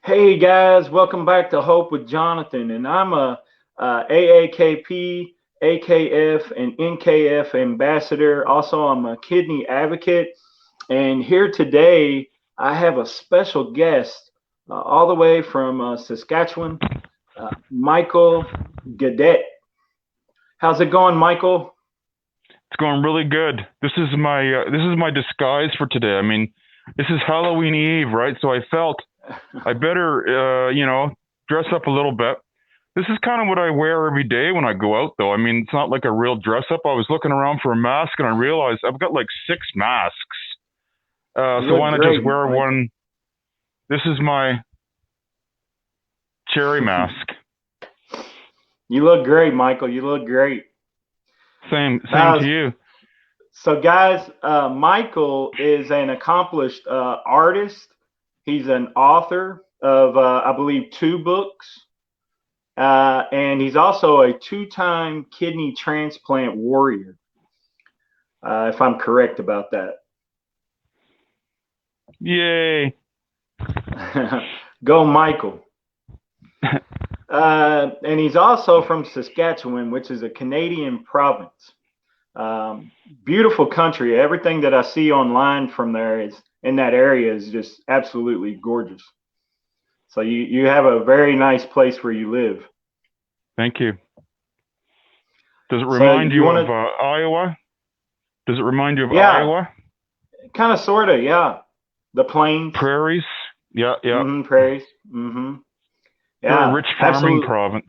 Hey guys, welcome back to Hope with Jonathan, and I'm a AAKP, AKF, and NKF ambassador. Also, I'm a kidney advocate, and here today I have a special guest, all the way from Saskatchewan, Michael Guadet. How's it going, Michael? It's going really good. This is my disguise for today. I mean, this is Halloween Eve, right? So I felt I better dress up a little bit. This is kind of what I wear every day when I go out, though. I mean, it's not like a real dress up. I was looking around for a mask and I realized I've got like six masks. You So look why not just great, wear Michael. one? This is my cherry mask. You look great, Michael. You look great. Same to Uh, you. So, guys, Michael is an accomplished artist. He's an author of, I believe, two books, and he's also a two-time kidney transplant warrior, if I'm correct about Yay! that. Go, Michael. And he's also from Saskatchewan, which is a Canadian province. Um, Beautiful country. Everything that I see online from there is in that area is just absolutely gorgeous. So you have a very nice place where you live. Thank you. Does it So remind you you want of to, Iowa? Does it remind you of yeah, Iowa? kind of, sort of, yeah. The plains, Prairies? Yeah, yeah. prairies, Very yeah, rich farming absolutely. province.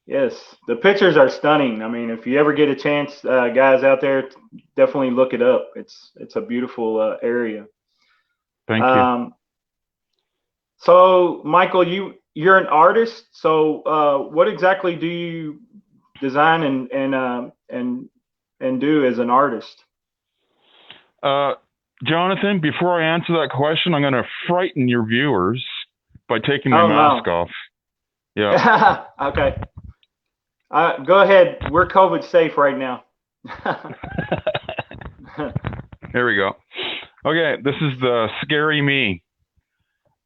Yes, the pictures are stunning. I mean, if you ever get a chance, guys out there, definitely look it up. It's a beautiful area. Thank you. Um, so, Michael, you're an artist. So, what exactly do you design and do as an artist? Uh, Jonathan, before I answer that question, I'm going to frighten your viewers by taking my Oh mask no. off. Yeah. Okay. Go ahead. We're COVID safe right now. There we go. Okay, this is the scary me.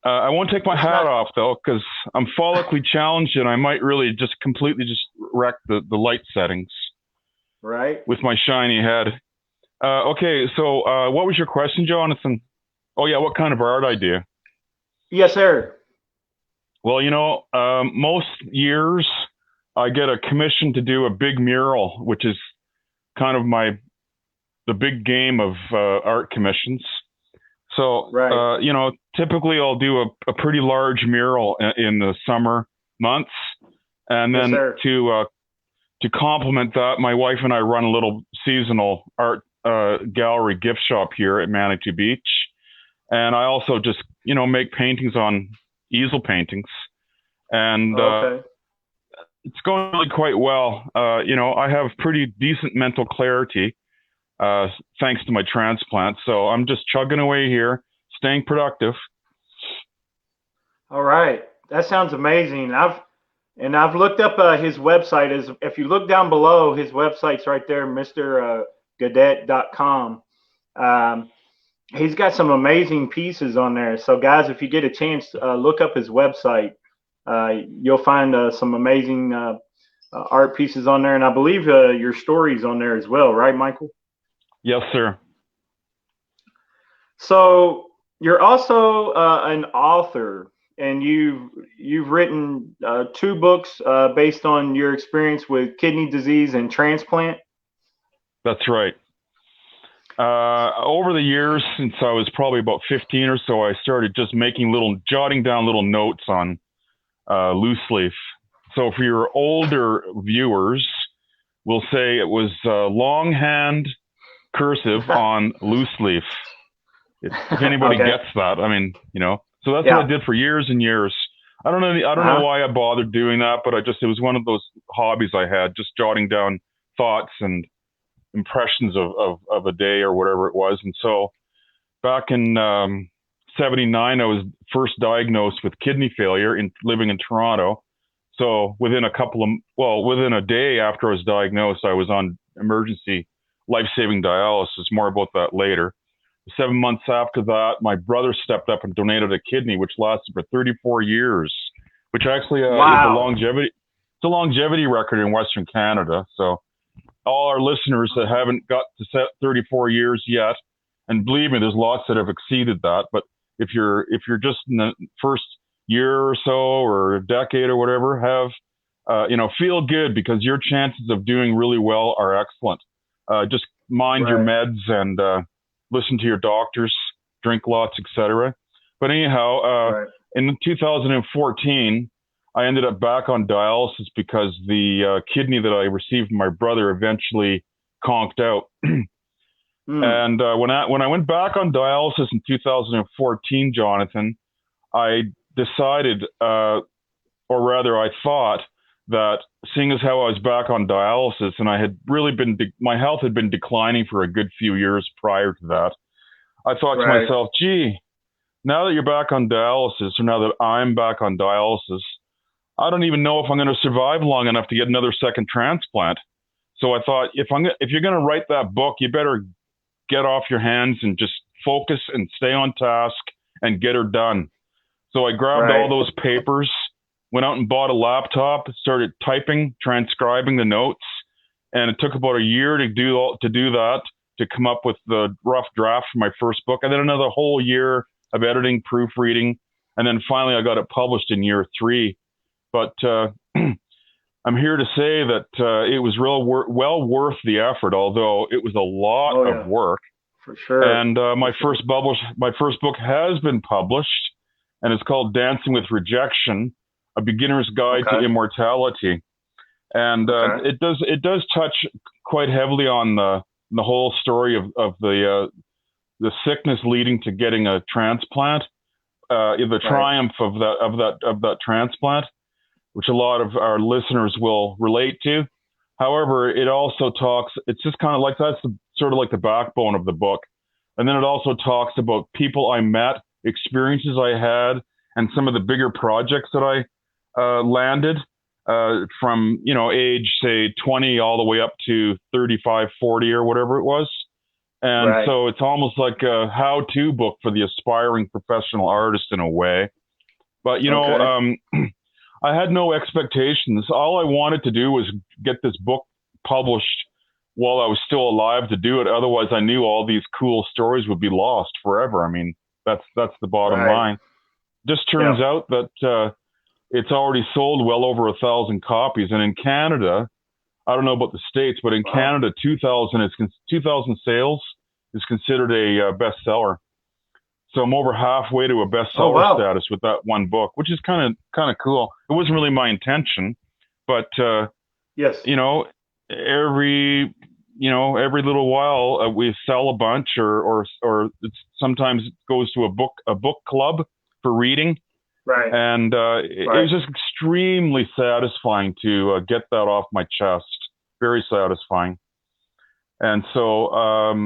I won't take my It's hat not off though, because I'm follically challenged and I might really just completely just wreck the light settings right. with my shiny head. Okay, so what was your question, Jonathan? Oh yeah, what kind of art I do? Yes, sir. Well, most years I get a commission to do a big mural, which is kind of the big game of art commissions. So, Right. typically I'll do a pretty large mural in the summer months, and Yes, then sir. to complement that, my wife and I run a little seasonal art gallery gift shop here at Manitou Beach, and I also just make paintings on easel paintings, and Okay. it's going really quite well. I have pretty decent mental clarity uh, thanks to my transplant. So I'm just chugging away here, staying productive. All right. That sounds amazing. I've looked up his website. Is If you look down below, his website's right there, Mr. Guadet.com. Um, he's got some amazing pieces on there. So, guys, if you get a chance, look up his website. You'll find some amazing art pieces on there, and I believe your stories on there as well, right, Michael? Yes, sir. So you're also an author, and you've written two books based on your experience with kidney disease and transplant. That's right. Over the years, since I was probably about 15 or so, I started just jotting down little notes on loose leaf. So for your older viewers, we'll say it was longhand cursive on loose leaf. If anybody Okay. gets that, I mean, So that's what I Yeah. did for years and years. I don't know. I Uh don't know huh. why I bothered doing that, but it was one of those hobbies I had, just jotting down thoughts and impressions of a day or whatever it was. And so back in '79, I was first diagnosed with kidney failure in living in Toronto. So within a day after I was diagnosed, I was on emergency life-saving dialysis. More about that later. 7 months after that, my brother stepped up and donated a kidney, which lasted for 34 years, which actually is Wow. it's a longevity record in Western Canada. So all our listeners that haven't got to set 34 years yet, and believe me, there's lots that have exceeded that. But if you're just in the first year or so or a decade or whatever, have feel good, because your chances of doing really well are excellent. Just mind your Right. meds and listen to your doctors, drink lots, etc. But anyhow, Right. in 2014, I ended up back on dialysis because the kidney that I received from my brother eventually conked out. Mm. And when I went back on dialysis in 2014, Jonathan, I decided, or rather, I thought that seeing as how I was back on dialysis and I had really my health had been declining for a good few years prior to that, I thought to Right. myself, gee, now that you're back on dialysis, or now that I'm back on dialysis, I don't even know if I'm going to survive long enough to get another second transplant. So I thought, if you're going to write that book, you better get off your hands and just focus and stay on task and get her done. So I grabbed all Right. those papers, went out and bought a laptop, started typing, transcribing the notes, and it took about a year to do that, to come up with the rough draft for my first book, and then another whole year of editing, proofreading, and then finally I got it published in year 3. But I'm here to say that it was well worth the effort, although it was a lot Oh of yeah. work. For sure. And my first book has been published, and it's called Dancing with Rejection: A Beginner's Guide to Okay. Immortality. And Okay. it does touch quite heavily on the whole story of the sickness leading to getting a transplant, the Right. triumph of that transplant, which a lot of our listeners will relate to. However, it also talks, it's just kind of like, sort of like the backbone of the book. And then it also talks about people I met, experiences I had, and some of the bigger projects that I landed from, age, say, 20 all the way up to 35, 40 or whatever it was. And Right. so it's almost like a how-to book for the aspiring professional artist in a way. But, Okay. I had no expectations. All I wanted to do was get this book published while I was still alive to do it. Otherwise, I knew all these cool stories would be lost forever. I mean, that's the bottom Right. line. Just turns Yeah. out that it's already sold well over 1,000 copies. And in Canada, I don't know about the States, but in Wow. Canada, 2,000 sales is considered a bestseller. So I'm over halfway to a Oh bestseller wow. status with that one book, which is kind of cool. It wasn't really my intention, but Yes. every every little while we sell a bunch, or sometimes it goes to a book club for reading, Right. and it Right. was just extremely satisfying to get that off my chest. Very satisfying. And so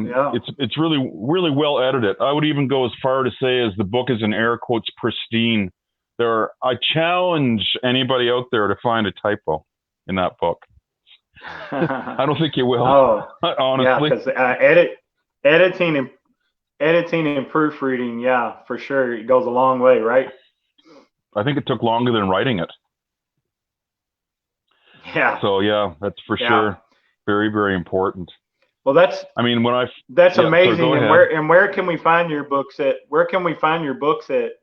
Yeah. it's really well edited. I would even go as far to say as the book is in air quotes pristine. I challenge anybody out there to find a typo in that book. I don't think you will, Oh yeah, honestly. because editing and proofreading, yeah, for sure, it goes a long way, right? I think it took longer than writing it. Yeah. So yeah, that's for Yeah. sure very, very important. Well, I mean, that's yeah, so go amazing. And ahead. where can we find your books at? Where can we find your books at?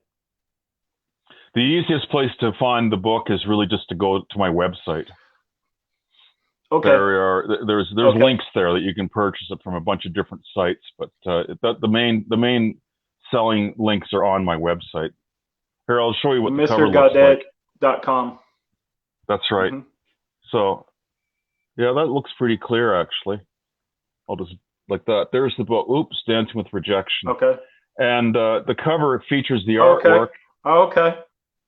The easiest place to find the book is really just to go to my website. Okay. There's Okay. links there that you can purchase it from a bunch of different sites, but the main selling links are on my website. Here, I'll show you what the cover looks like. MrGuadet.com. That's right. Mm-hmm. So yeah, that looks pretty clear actually. I'll just like that. There's the book. Oops, Dancing with Rejection. Okay. And the cover features the Okay. artwork Okay.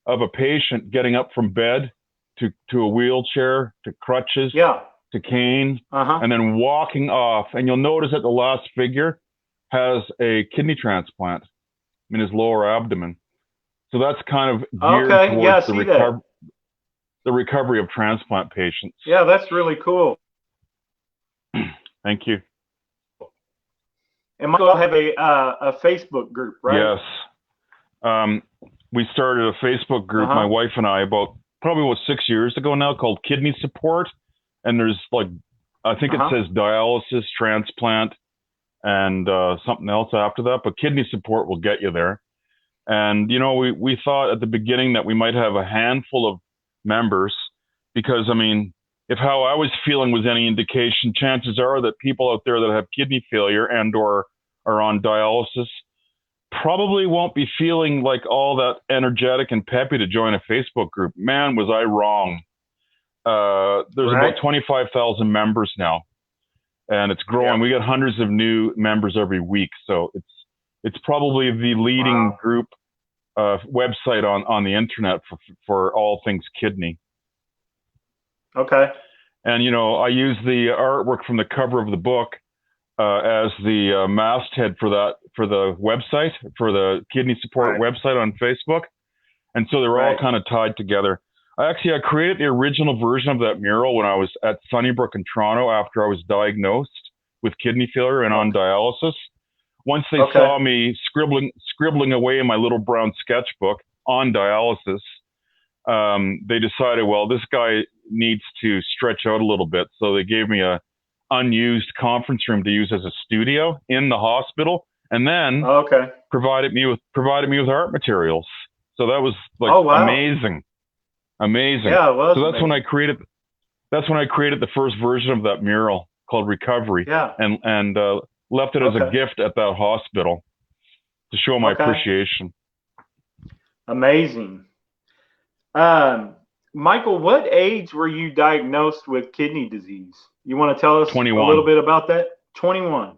of a patient getting up from bed to a wheelchair, to crutches, Yeah. to cane, Uh-huh. and then walking off. And you'll notice that the last figure has a kidney transplant in his lower abdomen. So that's kind of geared Okay. Yeah, I towards see that. the recovery of transplant patients. Yeah, that's really cool. Thank you. And Michael have a Facebook group, right? Yes. We started a Facebook group, my wife and I, probably 6 years ago now, called Kidney Support. And there's like, I think it says dialysis, transplant, and something else after that. But Kidney Support will get you there. And, you know, we thought at the beginning that we might have a handful of members because, I mean, if how I was feeling was any indication, chances are that people out there that have kidney failure and or are on dialysis probably won't be feeling like all that energetic and peppy to join a Facebook group. Man, was I wrong. There's about 25,000 members now, and it's growing. We get hundreds of new members every week. So it's probably the leading group website on the internet for all things kidney. Okay. And, you know, I use the artwork from the cover of the book as the masthead for the website, for the Kidney Support website on Facebook. And so they're all kind of tied together. I created the original version of that mural when I was at Sunnybrook in Toronto after I was diagnosed with kidney failure and on dialysis. Once they saw me scribbling away in my little brown sketchbook on dialysis, they decided, well, this guy needs to stretch out a little bit. So they gave me a unused conference room to use as a studio in the hospital, and then provided me with art materials. So that was like amazing. Yeah, it was. So that's when I created the first version of that mural called Recovery. Yeah. And left it as a gift at that hospital to show my appreciation. Amazing. Michael, what age were you diagnosed with kidney disease? You want to tell us 21. A little bit about that? 21.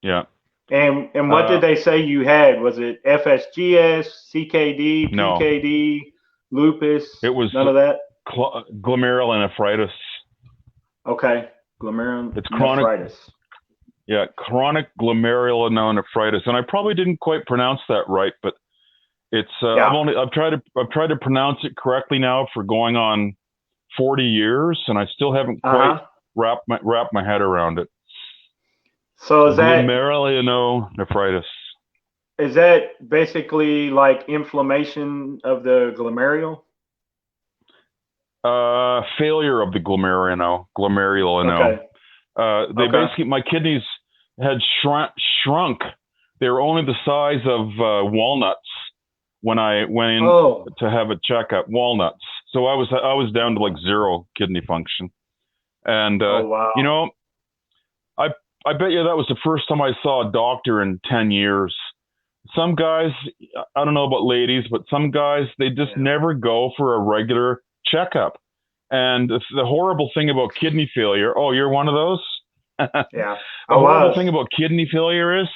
Yeah. And what did they say you had? Was it FSGS, CKD, PKD, lupus? It was none of that? Glomerulonephritis. Okay. Glomerulonephritis. It's chronic. Yeah, chronic glomerulonephritis. And I probably didn't quite pronounce that right, but it's I've tried to pronounce it correctly now for going on 40 years, and I still haven't quite wrapped my head around it. So is that glomerulonephritis? Is that basically like inflammation of the glomerule? Failure of the glomerulo. They basically, my kidneys had shrunk. They were only the size of walnuts when I went in to have a checkup. Walnuts. So I was down to like 0 kidney function. And you know, I bet you that was the first time I saw a doctor in 10 years. Some guys, I don't know about ladies, but some guys, they just never go for a regular checkup. And the horrible thing about kidney failure, you're one of those? Yeah. The horrible thing about kidney failure is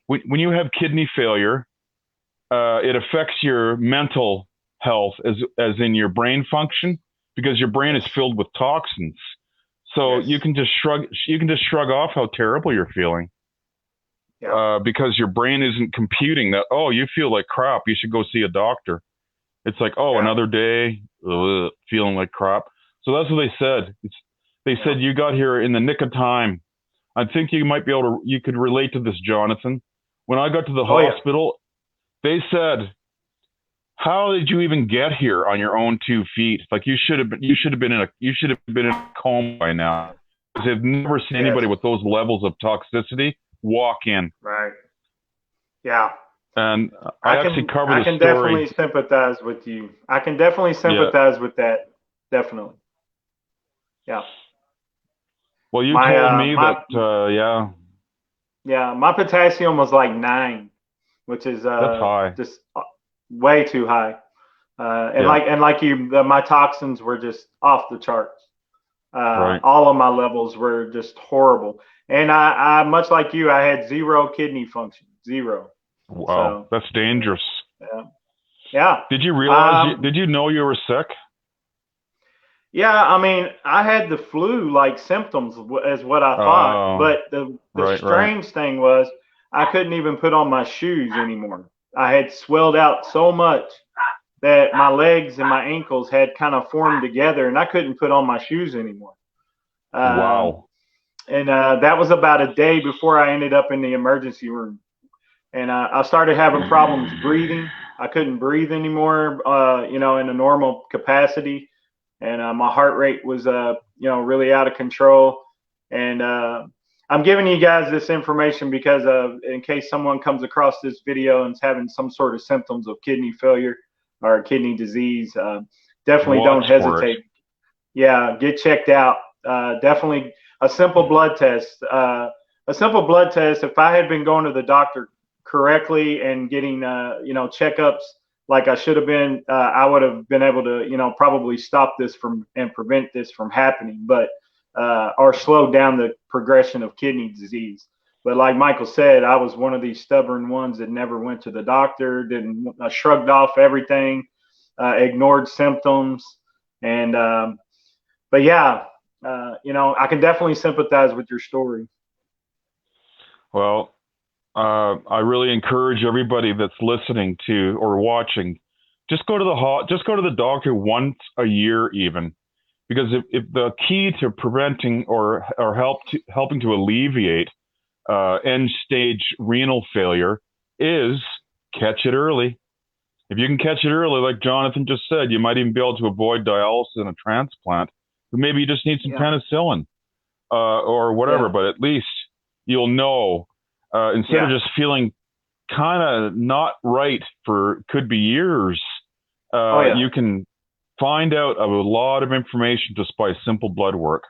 when you have kidney failure, it affects your mental health as in your brain function, because your brain is filled with toxins. So you can just shrug off how terrible you're feeling. Yeah. Because your brain isn't computing that, you feel like crap, you should go see a doctor. It's like, another day, feeling like crap. So that's what they said. They said you got here in the nick of time. I think you could relate to this, Jonathan. When I got to the hospital, they said, how did you even get here on your own 2 feet? Like you should have been in a coma by now. Because they've never seen anybody with those levels of toxicity walk in. Right. Yeah. And I actually covered the story. I can definitely sympathize with you. I can definitely sympathize with that. Definitely. Yeah. Well, you told me that, Yeah, my potassium was like 9, which is that's high. Just way too high. My toxins were just off the charts. All of my levels were just horrible. And I much like you, I had 0 kidney function. 0. Wow, that's dangerous. Yeah. Yeah. Did you realize? Did you know you were sick? Yeah, I mean, I had the flu-like symptoms is what I thought, but the strange thing was I couldn't even put on my shoes anymore. I had swelled out so much that my legs and my ankles had kind of formed together, and I couldn't put on my shoes anymore. Wow. and that was about a day before I ended up in the emergency room. And I started having problems breathing. I couldn't breathe anymore, in a normal capacity, and my heart rate was, really out of control. And I'm giving you guys this information because in case someone comes across this video and is having some sort of symptoms of kidney failure or kidney disease, definitely don't hesitate. Yeah, get checked out. Definitely a simple blood test. A simple blood test. If I had been going to the doctor correctly and getting, checkups like I should have been, I would have been able to, probably stop this from and prevent this from happening, but or slow down the progression of kidney disease. But like Michael said, I was one of these stubborn ones that never went to the doctor, didn't shrugged off everything, ignored symptoms, and but yeah, I can definitely sympathize with your story. Well, I really encourage everybody that's listening to or watching, just go to the doctor once a year, even, because if the key to preventing or helping to alleviate end stage renal failure is catch it early. If you can catch it early, like Jonathan just said, you might even be able to avoid dialysis and a transplant. But maybe you just need some penicillin or whatever. But at least you'll know. Instead of just feeling kind of not right for could be years, you can find out a lot of information just by simple blood work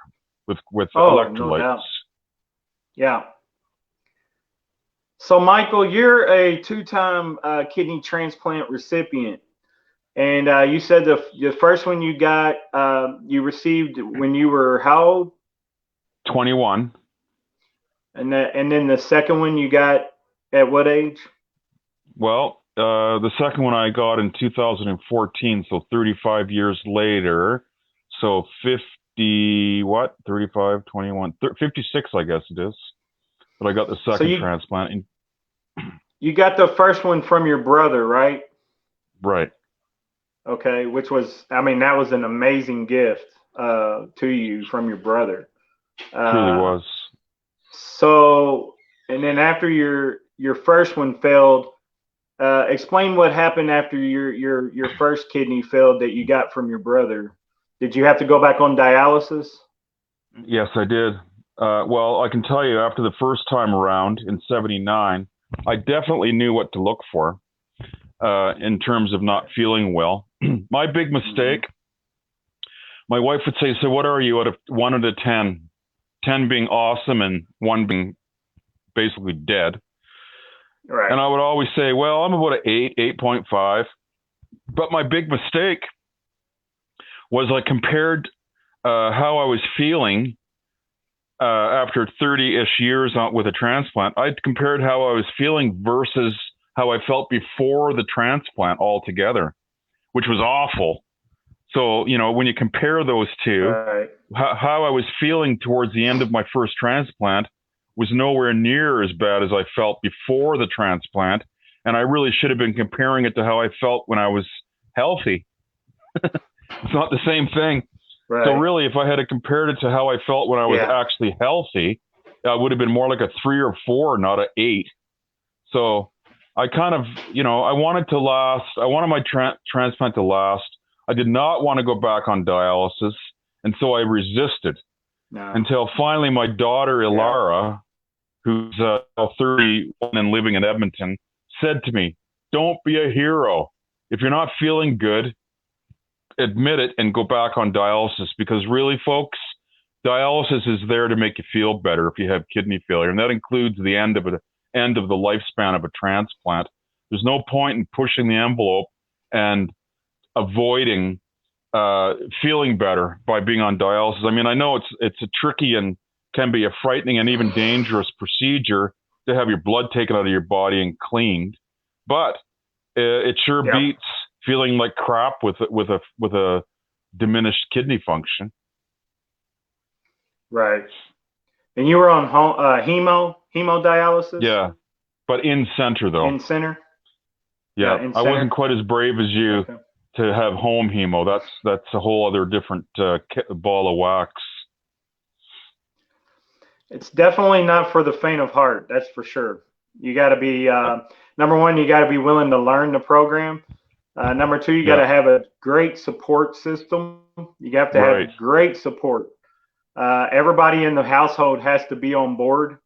with electrolytes. No doubt. Yeah. So, Michael, you're a two-time kidney transplant recipient, and you said the first one you got, you received when you were how old? 21. And then the second one you got at what age? Well, the second one I got in 2014, so 35 years later. So 35, 21, 56, I guess it is. But I got the second transplant. You got the first one from your brother, right? Right. Okay, which was, that was an amazing gift to you from your brother. It really was. So, and then after your first one failed, explain what happened after your first kidney failed that you got from your brother. Did you have to go back on dialysis? Yes, I did. Well, I can tell you after the first time around in '79, I definitely knew what to look for in terms of not feeling well. My big mistake, my wife would say, so what are you out of 1 to 10? 10 being awesome and 1 being basically dead. Right. And I would always say, well, I'm about an 8, 8.5. But my big mistake was I compared how I was feeling after 30-ish years with a transplant. I compared how I was feeling versus how I felt before the transplant altogether, which was awful. So, when you compare those two, how I was feeling towards the end of my first transplant was nowhere near as bad as I felt before the transplant. And I really should have been comparing it to how I felt when I was healthy. It's not the same thing. Right. So really, if I had compared it to how I felt when I was actually healthy, I would have been more like a 3 or 4, not an 8. So I kind of, I wanted to last. I wanted my transplant to last. I did not want to go back on dialysis. And so I resisted until finally my daughter, Ilara, who's 31 and living in Edmonton, said to me, don't be a hero. If you're not feeling good, admit it and go back on dialysis, because really, folks, dialysis is there to make you feel better if you have kidney failure. And that includes the end of the lifespan of a transplant. There's no point in pushing the envelope and avoiding feeling better by being on dialysis. I know it's a tricky and can be a frightening and even dangerous procedure to have your blood taken out of your body and cleaned, but it sure beats feeling like crap with a diminished kidney function. Right. And you were on hemodialysis? Yeah, but in center though. In center? Yeah, in center. I wasn't quite as brave as you. Okay. To have home hemo, that's a whole other different ball of wax. It's definitely not for the faint of heart. That's for sure. You got to be number one. You got to be willing to learn the program. Number two, you got Yeah. to have a great support system. You have to Right. have great support. Everybody in the household has to be on board.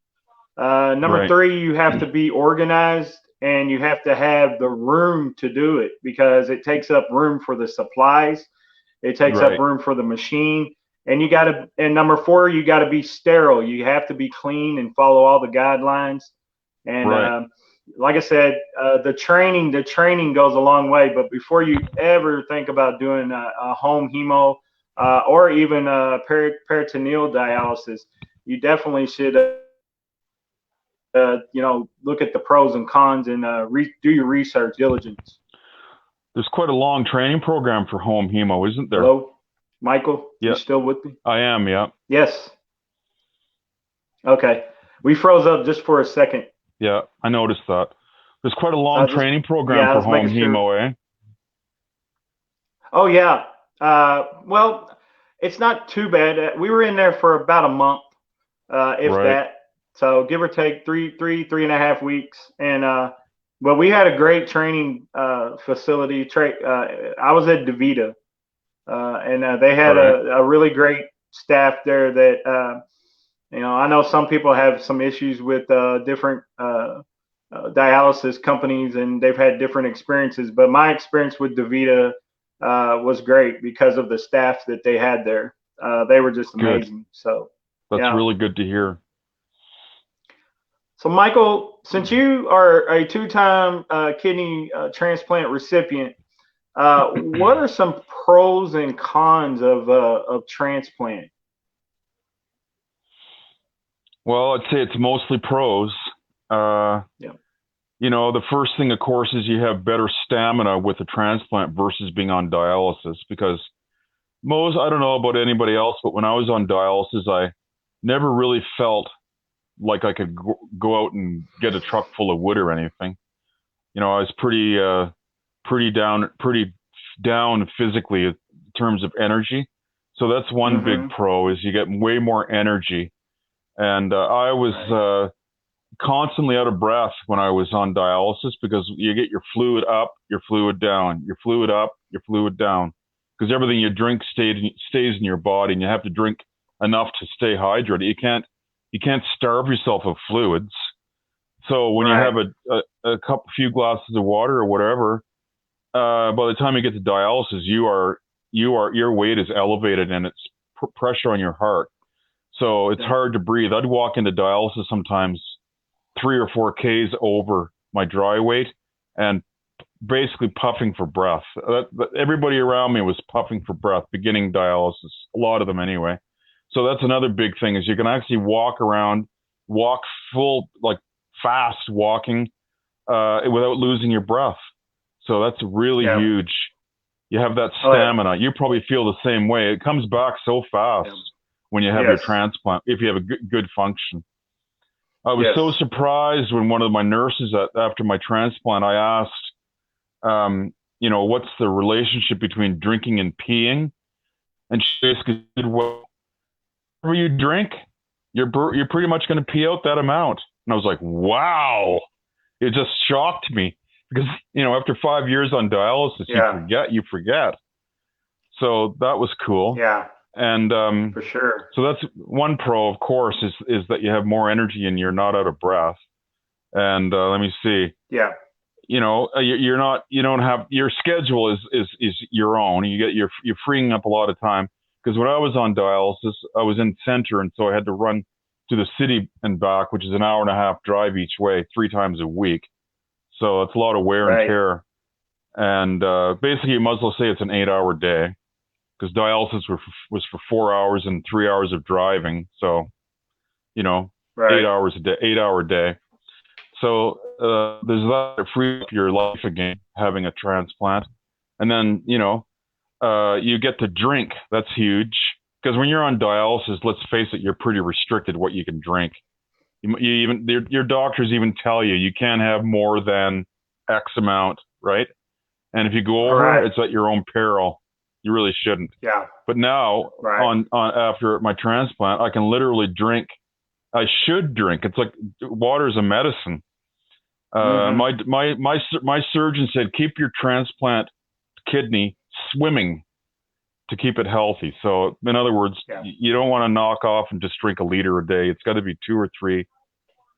Number Right. three, you have to be organized and you have to have the room to do it because it takes up room for the supplies. It takes up Right. room for the machine. And you got to, and number four, you got to be sterile. You have to be clean and follow all the guidelines. And Right. like I said, the training goes a long way. But before you ever think about doing a home hemo or even peritoneal dialysis, you definitely should look at the pros and cons and do your research diligence. There's quite a long training program for home hemo, isn't there? Hello, Michael, you Yeah, still with me? I am. Yeah. Yes. Okay. We froze up just for a second. Yeah, I noticed that. There's quite a So I long just, training program yeah, I for was home making sure. hemo, eh? Oh yeah. Well, it's not too bad. We were in there for about a month, if Right. that. So give or take 3.5 weeks, and but we had a great training facility. I was at DeVita, and they All had right. a really great staff there. That I know some people have some issues with different dialysis companies, and they've had different experiences. But my experience with DeVita was great because of the staff that they had there. They were just Good. amazing. So, That's yeah. really good to hear. So, Michael, since you are a two-time kidney transplant recipient, what are some pros and cons of transplant? Well, I'd say it's mostly pros. Uh, Yeah. the first thing, of course, is you have better stamina with a transplant versus being on dialysis because I don't know about anybody else, but when I was on dialysis, I never really felt like I could go out and get a truck full of wood or anything. I was pretty down physically in terms of energy. So that's one big Mm-hmm. pro is you get way more energy. And I was Right. constantly out of breath when I was on dialysis because you get your fluid up, your fluid down, your fluid up, your fluid down, because everything you drink stays in your body, and you have to drink enough to stay hydrated. You can't starve yourself of fluids. So when you have Right. a few glasses of water or whatever, by the time you get to dialysis, your weight is elevated and it's pressure on your heart. So it's Yeah. hard to breathe. I'd walk into dialysis sometimes 3 or 4 Ks over my dry weight and basically puffing for breath. Everybody around me was puffing for breath, beginning dialysis, a lot of them anyway. So that's another big thing is you can actually walk around, walk full, like fast walking without losing your breath. So that's really Yeah. huge. You have that Oh, yeah. stamina. You probably feel the same way. It comes back so fast Yeah. when you have your Yes. transplant, if you have a good function. I was so Yes. surprised when one of my nurses after my transplant, I asked, what's the relationship between drinking and peeing? And she basically said, well, whatever you drink, you're pretty much going to pee out that amount. And I was like, wow. It just shocked me because, after 5 years on dialysis, Yeah. you forget. So that was cool. Yeah. And For sure. so that's one pro, of course, is that you have more energy and you're not out of breath. And let me see, Yeah. you're not, you don't have your schedule is your own. You're freeing up a lot of time because when I was on dialysis, I was in center, and so I had to run to the city and back, which is an hour and a half drive each way, 3 times a week. So it's a lot of wear and Right. tear. And basically, you might as well say it's an 8-hour day because dialysis was for 4 hours and 3 hours of driving. So, you know, eight Right. hours a day, 8 hour day. So there's that to free up your life again, having a transplant. And then, you get to drink. That's huge. Because when you're on dialysis, let's face it, you're pretty restricted what you can drink. Your doctors even tell you can't have more than X amount, right? And if you go All over, right. it's at your own peril. You really shouldn't. Yeah. But now, Right. on after my transplant, I can literally drink I should drink. It's like water is a medicine. Mm-hmm. My surgeon said keep your transplant kidney swimming to keep it healthy. So in other words, Yeah. you don't want to knock off and just drink a liter a day. It's got to be 2 or 3.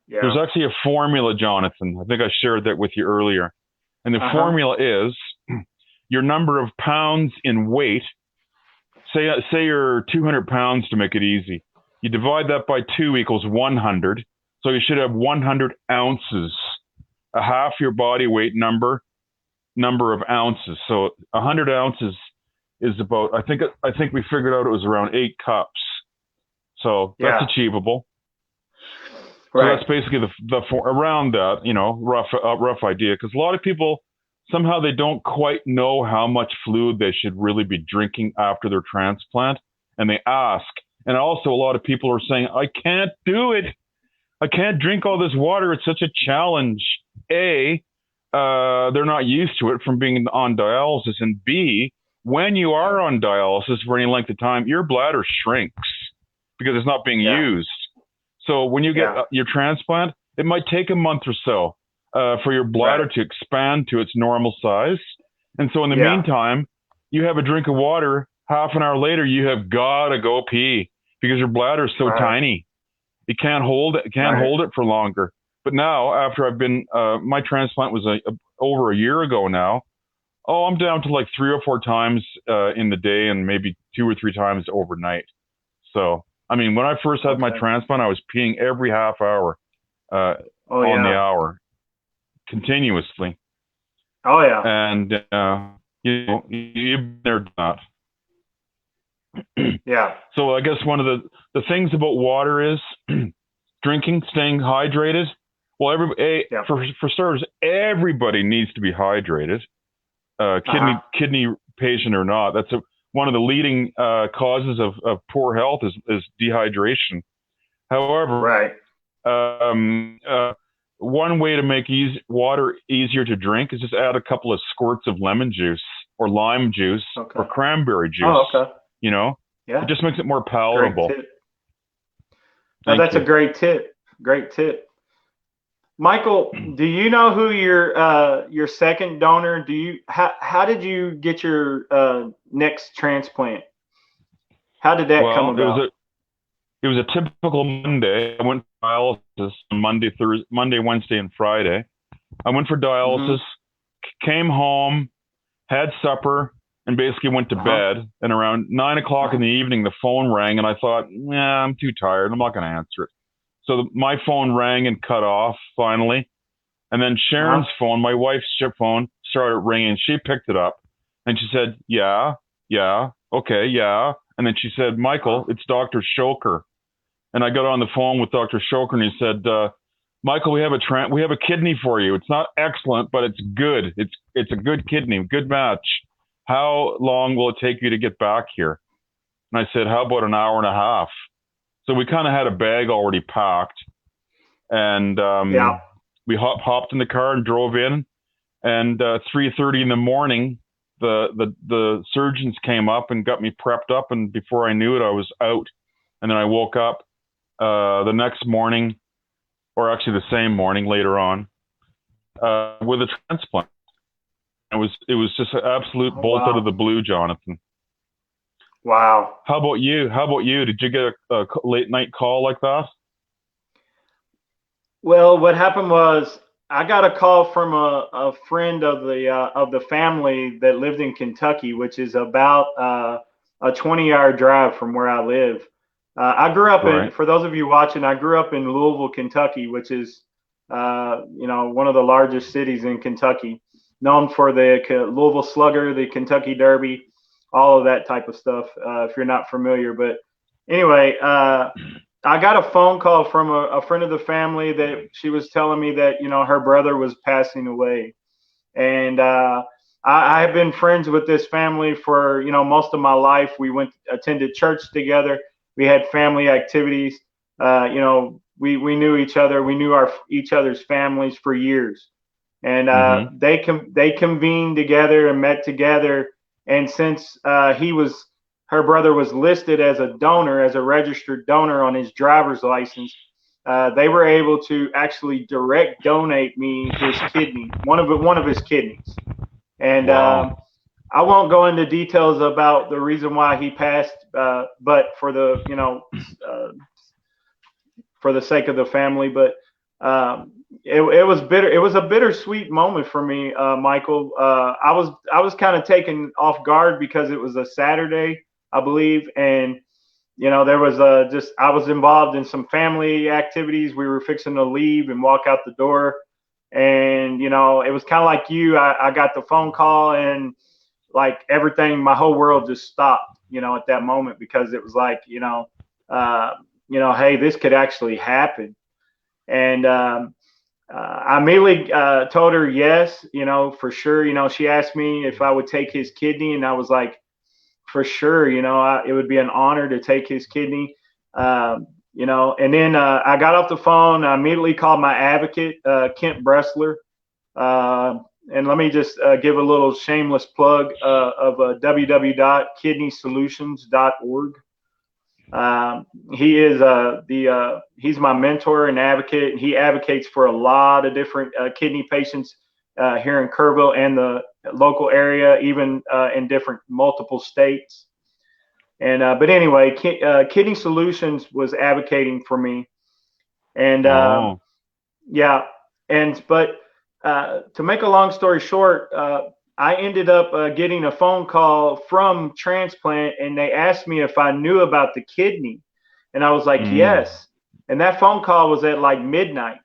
There's Yeah. actually a formula, Jonathan. I think I shared that with you earlier. And the Uh-huh. formula is your number of pounds in weight. Say you're 200 pounds to make it easy. You divide that by 2 equals 100. So you should have 100 ounces, a half your body weight number of ounces. So 100 ounces is about, I think we figured out it was around 8 cups. So that's Yeah. achievable. So Right. that's basically around that, rough idea. Because a lot of people somehow they don't quite know how much fluid they should really be drinking after their transplant, and they ask. And also, a lot of people are saying, "I can't do it. I can't drink all this water. It's such a challenge." A, they're not used to it from being on dialysis, and B, when you are on dialysis for any length of time, your bladder shrinks because it's not being Yeah. used. So when you get Yeah. your transplant, it might take a month or so for your bladder Right. to expand to its normal size. And so in the Yeah. meantime, you have a drink of water. Half an hour later, you have got to go pee because your bladder is so Right. tiny. It can't hold it. It can't Right. hold it for longer. But now, after I've been, my transplant was over a year ago now. Oh, I'm down to like 3 or 4 times in the day and maybe 2 or 3 times overnight. So, I mean, when I first had my Okay. transplant, I was peeing every half hour uh, Oh on the yeah. hour continuously. Oh yeah. And, you've been there, done that. Yeah. So I guess one of the things about water is drinking, staying hydrated. Well, Yeah. for starters, everybody needs to be hydrated, Uh-huh. kidney patient or not. That's one of the leading causes of poor health is dehydration. However, Right. um, uh, one way to make water easier to drink is just add a couple of squirts of lemon juice or lime juice or Okay. cranberry juice. Oh, okay. You know, it Yeah. just makes it more Great palatable. tip. Oh, Thank that's a you. great tip. Great tip. Michael, do you know who your second donor? How did you get your next transplant? How did that come Well, about? it was a typical Monday. I went for dialysis on Monday, Wednesday, and Friday. I went for Mm-hmm. dialysis, came home, had supper, and basically went to Uh-huh. bed. And around 9 o'clock in Uh-huh. the evening, the phone rang, and I thought, nah, I'm too tired. I'm not going to answer it. So my phone rang and cut off finally. And then Sharon's Uh-huh. phone, my wife's phone, started ringing. She picked it up and she said, yeah, yeah, okay, yeah. And then she said, Uh-huh. Michael, it's Dr. Shoker. And I got on the phone with Dr. Shoker and he said, Michael, we have a kidney for you. It's not excellent, but it's good. It's a good kidney, good match. How long will it take you to get back here? And I said, how about an hour and a half? So we kind of had a bag already packed, and Yeah. we hopped in the car and drove in. And 3:30 in the morning, the surgeons came up and got me prepped up, and before I knew it, I was out. And then I woke up the next morning, or actually the same morning later on, with a transplant. It was just an absolute Oh, bolt out of wow. the blue, Jonathan. Wow. How about you? How about you? Did you get a late night call like that? Well, what happened was I got a call from a friend of the family that lived in Kentucky, which is about a 20-hour drive from where I live. I grew up in, Right. for those of you watching, I grew up in Louisville, Kentucky, which is one of the largest cities in Kentucky, known for the Louisville Slugger, the Kentucky Derby, all of that type of stuff. If you're not familiar, but anyway. I got a phone call from a friend of the family that she was telling me that her brother was passing away, and I have been friends with this family for most of my life. We attended church together. We had family activities. We knew each other. We knew each other's families for years, and Mm-hmm. they convened together and met together. And since her brother was listed as a donor, as a registered donor on his driver's license, they were able to actually direct donate me his kidney, one of his kidneys. And Wow. I won't go into details about the reason why he passed, but for the for the sake of the family. But it was bitter. It was a bittersweet moment for me, Michael. I was kind of taken off guard because it was a Saturday, I believe, and there was just I was involved in some family activities. We were fixing to leave and walk out the door, and it was kind of like you. I got the phone call, and like everything, my whole world just stopped. At that moment, because it was like hey, this could actually happen. And I immediately told her yes, for sure. She asked me if I would take his kidney, and I was like, for sure, it would be an honor to take his kidney. And then I got off the phone. I immediately called my advocate, Kent Bressler. And let me just give a little shameless plug of www.kidneysolutions.org. He is he's my mentor and advocate. He advocates for a lot of different kidney patients here in Kerrville and the local area, even in different multiple states. And but anyway, Kidney Solutions was advocating for me, and yeah, but to make a long story short, I ended up getting a phone call from Transplant, and they asked me if I knew about the kidney, and I was like, yes. And that phone call was at like midnight.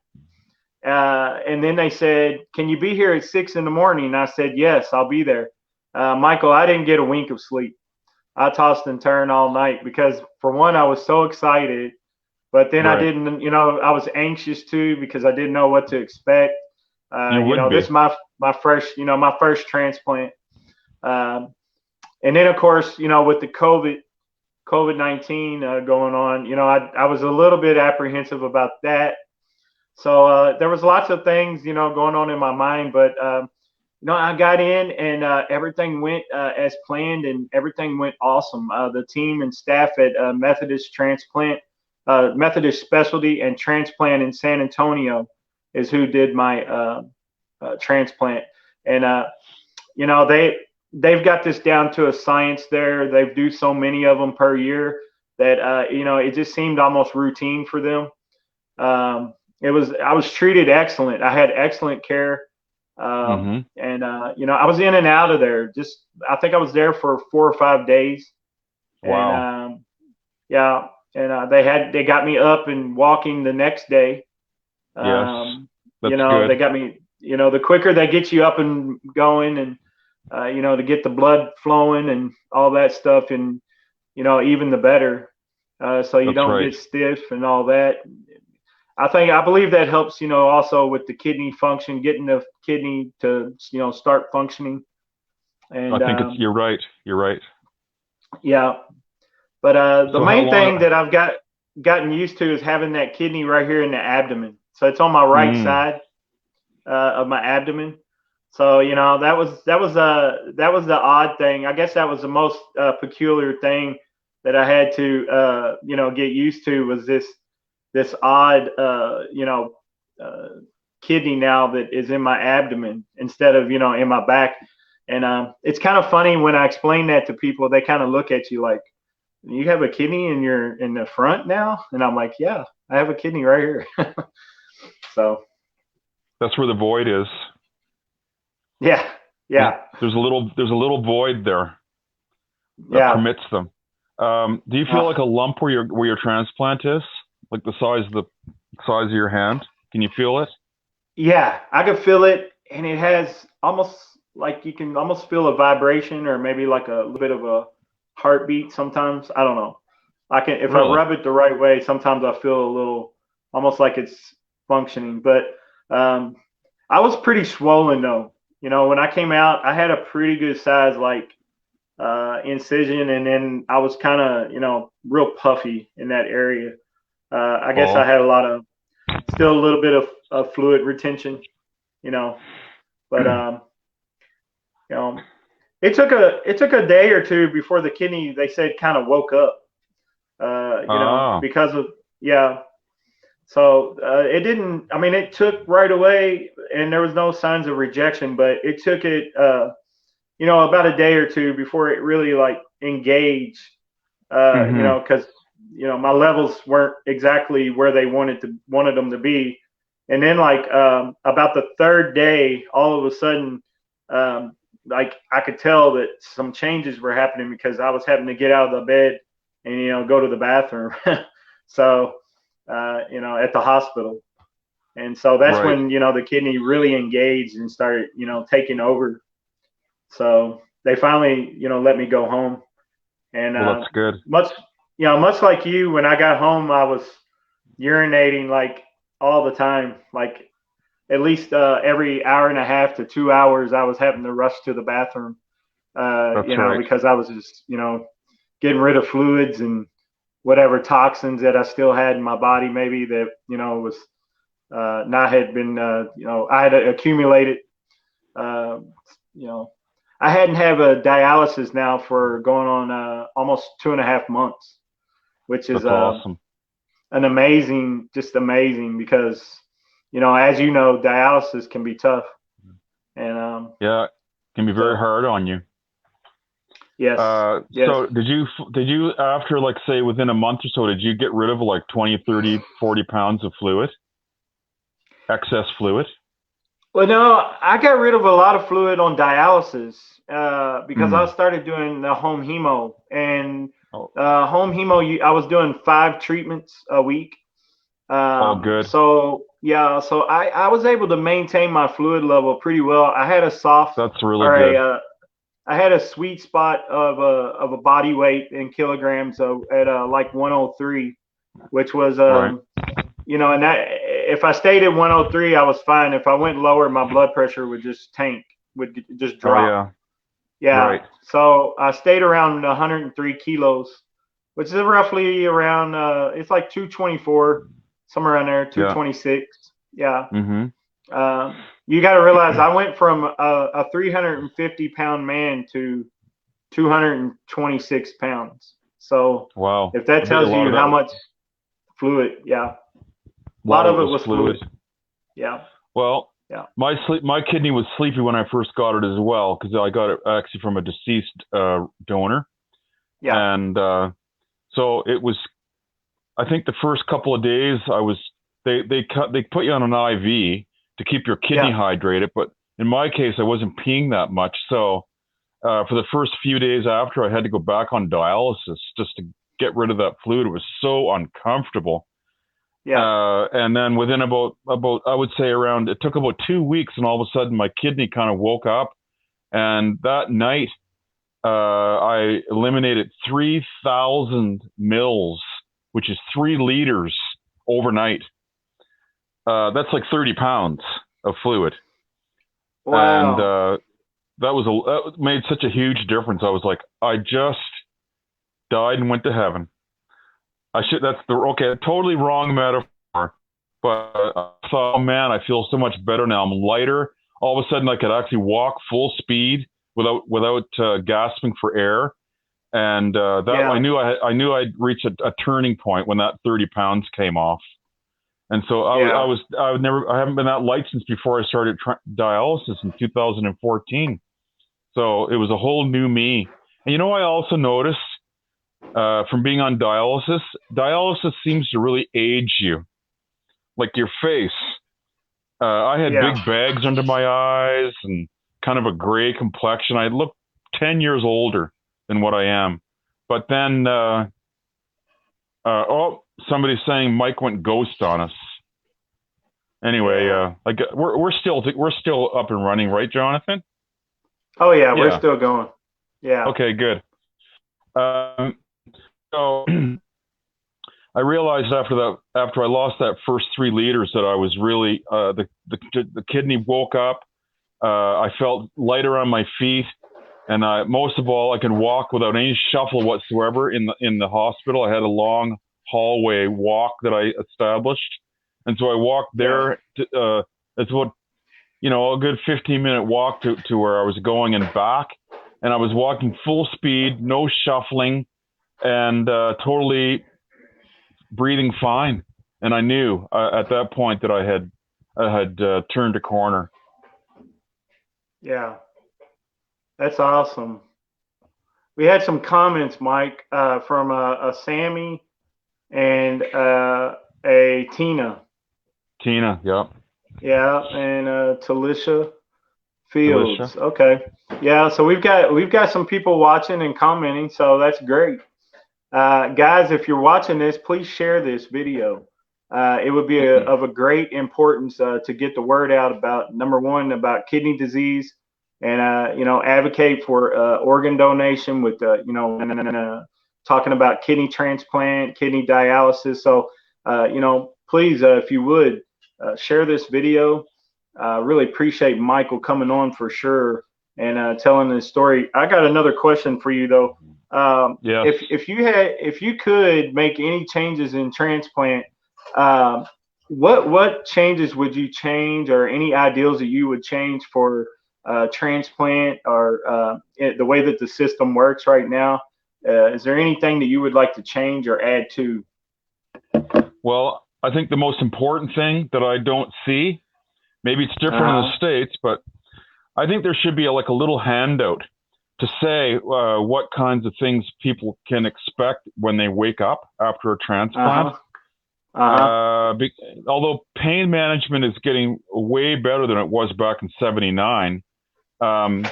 And then they said, can you be here at 6 a.m? And I said, yes, I'll be there. Michael, I didn't get a wink of sleep. I tossed and turned all night because, for one, I was so excited, but then I didn't, I was anxious too because I didn't know what to expect. This is my first transplant. And then, of course, with the COVID-19 going on, I was a little bit apprehensive about that. So there was lots of things, going on in my mind, but I got in and everything went as planned, and everything went awesome. The team and staff at Methodist Specialty and Transplant in San Antonio is who did my transplant, and they've got this down to a science. There, they do so many of them per year that it just seemed almost routine for them. I was treated excellent. I had excellent care. And I was in and out of there. I think I was there for 4 or 5 days. Wow. And they got me up and walking the next day. Yes, that's good. They got me. The quicker they get you up and going, and to get the blood flowing and all that stuff, and even the better. So you don't get stiff and all that. I believe that helps, also with the kidney function, getting the kidney to, start functioning. And I think you're right. You're right. Yeah. But the main thing that I've gotten used to is having that kidney right here in the abdomen. So it's on my right side of my abdomen. So, that was the odd thing. I guess that was the most peculiar thing that I had to, get used to, was this odd, kidney now that is in my abdomen instead of, in my back. And it's kind of funny when I explain that to people, they kind of look at you like, you have a kidney in the front now? And I'm like, yeah, I have a kidney right here. So that's where the void is. Yeah. There's a little void there that permits them. Do you feel like a lump where your transplant is? Like the size of your hand? Can you feel it? Yeah, I can feel it, and it has almost like you can almost feel a vibration, or maybe like a little bit of a heartbeat sometimes. I don't know. If I rub it the right way, sometimes I feel a little almost like it's functioning. But I was pretty swollen though. When I came out, I had a pretty good size incision, and then I was kind of real puffy in that area. I guess I had still a little bit of fluid retention, but it took a day or two before the kidney, they said, kind of woke up, because of So it didn't. I mean, it took right away, and there was no signs of rejection, but it took it, about a day or two before it really like engaged. Mm-hmm. Because my levels weren't exactly where they wanted them to be, and then like about the third day, all of a sudden, um, like I could tell that some changes were happening because I was having to get out of the bed and go to the bathroom. So at the hospital. And so that's Right. when, the kidney really engaged and started, taking over. So they finally, let me go home. And Well, that's good. much like you, when I got home, I was urinating like all the time, like at least every hour and a half to 2 hours, I was having to rush to the bathroom, That's right. because I was just, getting rid of fluids and whatever toxins that I still had in my body, maybe that, was not had been, I had accumulated, uh, you know, I hadn't had a dialysis now for going on almost 2.5 months, which is That's awesome. just amazing because, as you know, dialysis can be tough. And Yeah, it can be very so, hard on you. yes, yes. So did you after like say within a month or so, did you get rid of like 20, 30, 40 pounds of fluid, excess fluid? Well, no, I got rid of a lot of fluid on dialysis because I Mm. started doing the home hemo. And Oh, home hemo, I was doing 5 treatments a week. all good. So yeah, so I was able to maintain my fluid level pretty well. I had a soft That's really or good. I had a sweet spot of a body weight in kilograms at like 103, which was Right. and that if I stayed at 103, I was fine. If I went lower, my blood pressure would just tank, would just Oh drop. yeah. Yeah. Right. So I stayed around 103 kilos, which is roughly around it's like 224, somewhere around there, Yeah. 226. Yeah. Mm-hmm. You got to realize I went from a 350-pound man to 226 pounds. So Wow. if that I bet a tells lot of you how that, much fluid, yeah, a a lot lot of of it it was was fluid. fluid. Yeah. Well, Yeah. my kidney was sleepy when I first got it as well because I got it actually from a deceased donor, Yeah. and so it was. I think the first couple of days they put you on an IV to keep your kidney Yeah. hydrated, but in my case I wasn't peeing that much, so for the first few days after I had to go back on dialysis just to get rid of that fluid. It was so uncomfortable. Yeah. And then within about I would say around it took about 2 weeks, and all of a sudden my kidney kind of woke up, and that night I eliminated 3,000 mils, which is 3 liters overnight. That's like 30 pounds of fluid, and Wow. that made such a huge difference. I was like, I just died and went to heaven. I should. That's the okay. Totally wrong metaphor, but I thought, oh man, I feel so much better now. I'm lighter. All of a sudden, I could actually walk full speed without gasping for air, and that Yeah. I knew I'd reached a turning point when that 30 pounds came off. And so Yeah. I haven't been that light since before I started dialysis in 2014. So it was a whole new me. And I also noticed from being on dialysis seems to really age you, like your face. I had Yeah. big bags under my eyes and kind of a gray complexion. I looked 10 years older than what I am. But then, oh, somebody's saying Mike went ghost on us. Anyway, Yeah. like we're still up and running, right, Jonathan? Oh yeah, we're Yeah. still going. Yeah. Okay, good. So I realized after I lost that first 3 liters, that I was really the kidney woke up. I felt lighter on my feet, and most of all, I could walk without any shuffle whatsoever in the hospital. I had a long hallway walk that I established, and so I walked Yeah. there. It's about a good 15-minute walk to where I was going and back, and I was walking full speed, no shuffling, and totally breathing fine. and I knew at that point that I had turned a corner. Yeah, that's awesome. We had some comments, Mike, from a Sammy and a Tina. Tina, yeah, Yeah, and Talisha Alicia. Fields. Okay. Yeah, so we've got some people watching and commenting, so that's great. Guys, if you're watching this, please share this video. It would be of a great importance to get the word out about, number one, about kidney disease, and advocate for organ donation with and talking about kidney transplant, kidney dialysis. So please, if you would, share this video. Really appreciate Michael coming on for sure and telling this story. I got another question for you though. Yes. If you could make any changes in transplant, um, what changes would you change, or any ideals that you would change for transplant, or the way that the system works right now? Is there anything that you would like to change or add to? Well, I think the most important thing that I don't see, maybe it's different in the Uh-huh. States, but I think there should be like a little handout to say what kinds of things people can expect when they wake up after a transplant. Uh-huh. Uh-huh. Be, although pain management is getting way better than it was back in '79, um,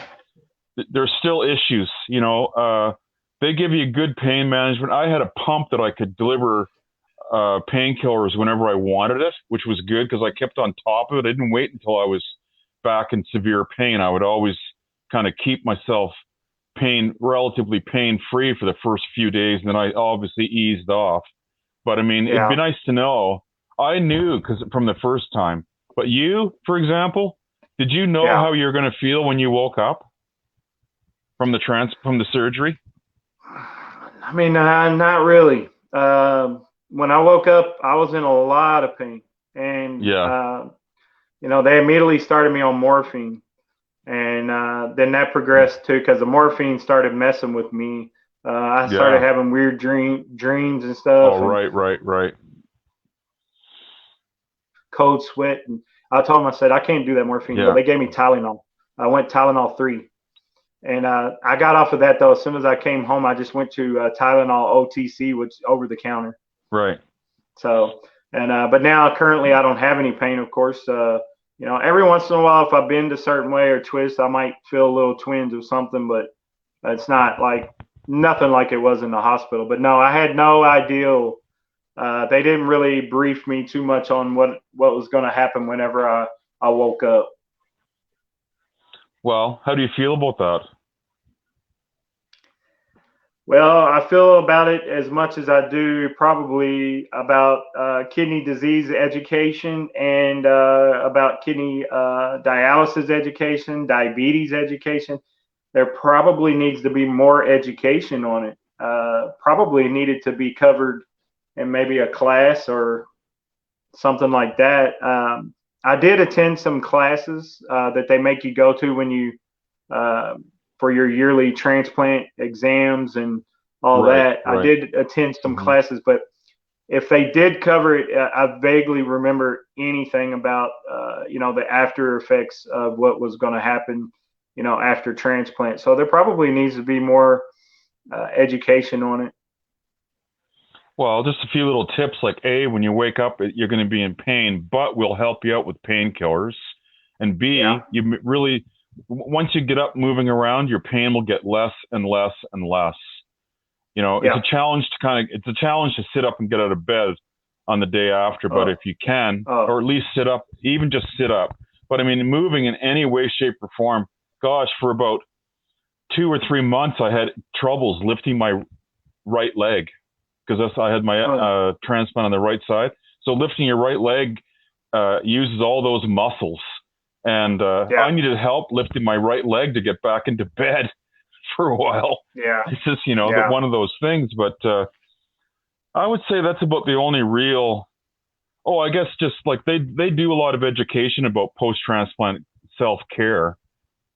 there's still issues. They give you good pain management. I had a pump that I could deliver painkillers whenever I wanted it, which was good because I kept on top of it. I didn't wait until I was back in severe pain. I would always kind of keep myself relatively pain free for the first few days, and then I obviously eased off. But I mean, it'd be Yeah. nice to know. I knew because from the first time. But you, for example, did you know Yeah. how you're going to feel when you woke up from the surgery? I mean, not really. When I woke up, I was in a lot of pain, and Yeah, they immediately started me on morphine, and then that progressed too because the morphine started messing with me. I started yeah. having weird dreams and stuff, Oh, and right, right, right. cold sweat. And I told them, I said, I can't do that morphine, but Yeah, they gave me Tylenol. I went Tylenol 3. And I got off of that though. As soon as I came home, I just went to Tylenol OTC, which over the counter. right. So, and but now currently I don't have any pain. Of course, every once in a while, if I bend a certain way or twist, I might feel a little twinge or something, but it's not like nothing like it was in the hospital. But no, I had no idea. They didn't really brief me too much on what was going to happen whenever I woke up. Well, how do you feel about that? Well, I feel about it as much as I do probably about kidney disease education and about kidney dialysis education, diabetes education. There probably needs to be more education on it. Probably needed to be covered in maybe a class or something like that. I did attend some classes that they make you go to when you uh, for your yearly transplant exams and all Right, that. I right. did attend some Hmm. classes, but if they did cover it, I vaguely remember anything about the after effects of what was going to happen, after transplant. So there probably needs to be more education on it. Well, just a few little tips like A, when you wake up, you're going to be in pain, but we'll help you out with painkillers. And Yeah, B, really, once you get up moving around, your pain will get less and less and less. It's yeah, a challenge it's a challenge to sit up and get out of bed on the day after, but oh, if you can, oh, or at least sit up, even just sit up. But I mean, moving in any way, shape, or form, gosh, for about 2 or 3 months, I had troubles lifting my right leg because I had my oh, transplant on the right side. So lifting your right leg uses all those muscles. And yeah, I needed help lifting my right leg to get back into bed for a while. yeah, It's just, that yeah, one of those things. But I would say that's about the only real. Oh, I guess just like they do a lot of education about post transplant self care.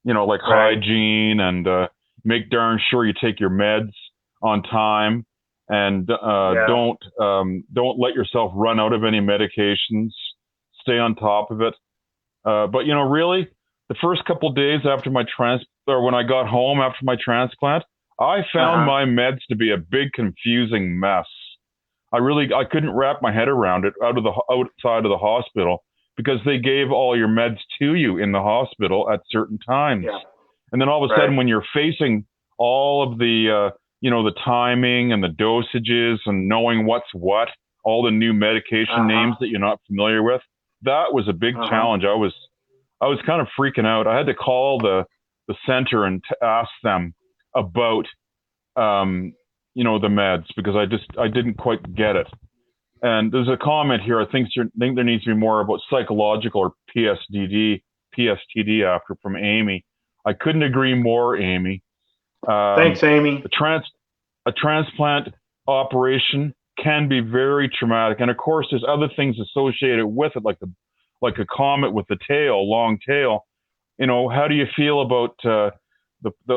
Like right, hygiene and make darn sure you take your meds on time. and Yeah. don't let yourself run out of any medications. Stay on top of it. But really, the first couple of days after my or when I got home after my transplant, I found Uh-huh. my meds to be a big confusing mess. I couldn't wrap my head around it outside of the hospital, because they gave all your meds to you in the hospital at certain times. Yeah. And then all of a Right. sudden, when you're facing all of the timing and the dosages and knowing what's what, all the new medication names Uh-huh. that you're not familiar with, that was a big Uh-huh. challenge. I was kind of freaking out. I had to call the center and ask them about the meds, because I didn't quite get it. And there's a comment here. I think there needs to be more about psychological or PSTD after, from Amy. I couldn't agree more, Amy. Um, Thanks, Amy. a trans a transplant operation can be very traumatic, and of course, there's other things associated with it, like a comet with a long tail. How do you feel about the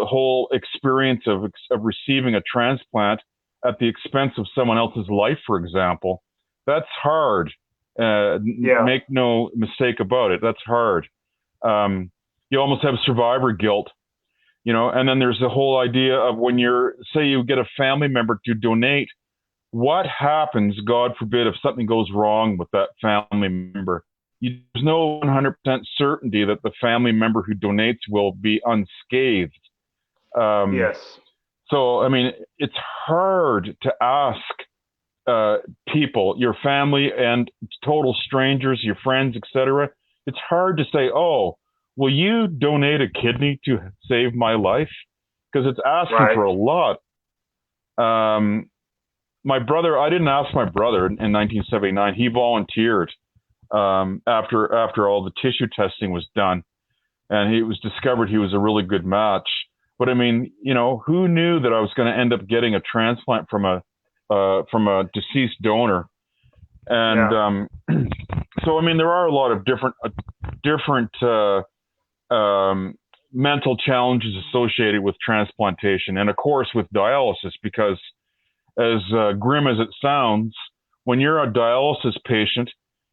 whole experience of receiving a transplant at the expense of someone else's life, for example? That's hard. Yeah. Make no mistake about it. That's hard. You almost have survivor guilt, and then there's the whole idea of when say you get a family member to donate, what happens, God forbid, if something goes wrong with that family member? There's no 100% certainty that the family member who donates will be unscathed. Um, Yes. so, I mean, it's hard to ask uh, people, your family and total strangers, your friends, etc. It's hard to say, "Oh, will you donate a kidney to save my life?" Because it's asking Right. for a lot. Um, I didn't ask my brother in 1979. He volunteered after all the tissue testing was done, and it was discovered he was a really good match. But I mean, who knew that I was going to end up getting a transplant from a deceased donor? And Yeah. so, I mean, there are a lot of different mental challenges associated with transplantation, and of course with dialysis, because as grim as it sounds, when you're a dialysis patient,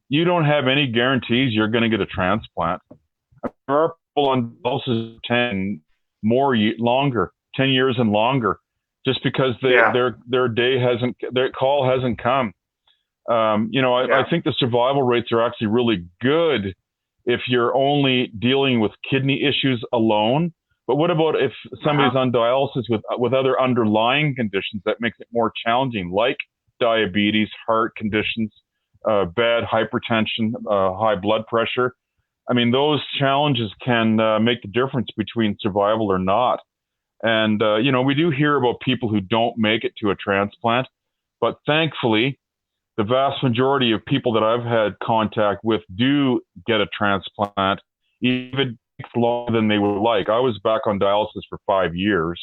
you don't have any guarantees you're going to get a transplant. There are people on dialysis 10 years and longer, just because Yeah. their call hasn't come. I Yeah. think the survival rates are actually really good if you're only dealing with kidney issues alone. But what about if somebody's Uh-huh. on dialysis with other underlying conditions that makes it more challenging, like diabetes, heart conditions, bad hypertension, high blood pressure? I mean, those challenges can make the difference between survival or not. And, we do hear about people who don't make it to a transplant, but thankfully, the vast majority of people that I've had contact with do get a transplant, even if it takes longer than they would like. I was back on dialysis for 5 years.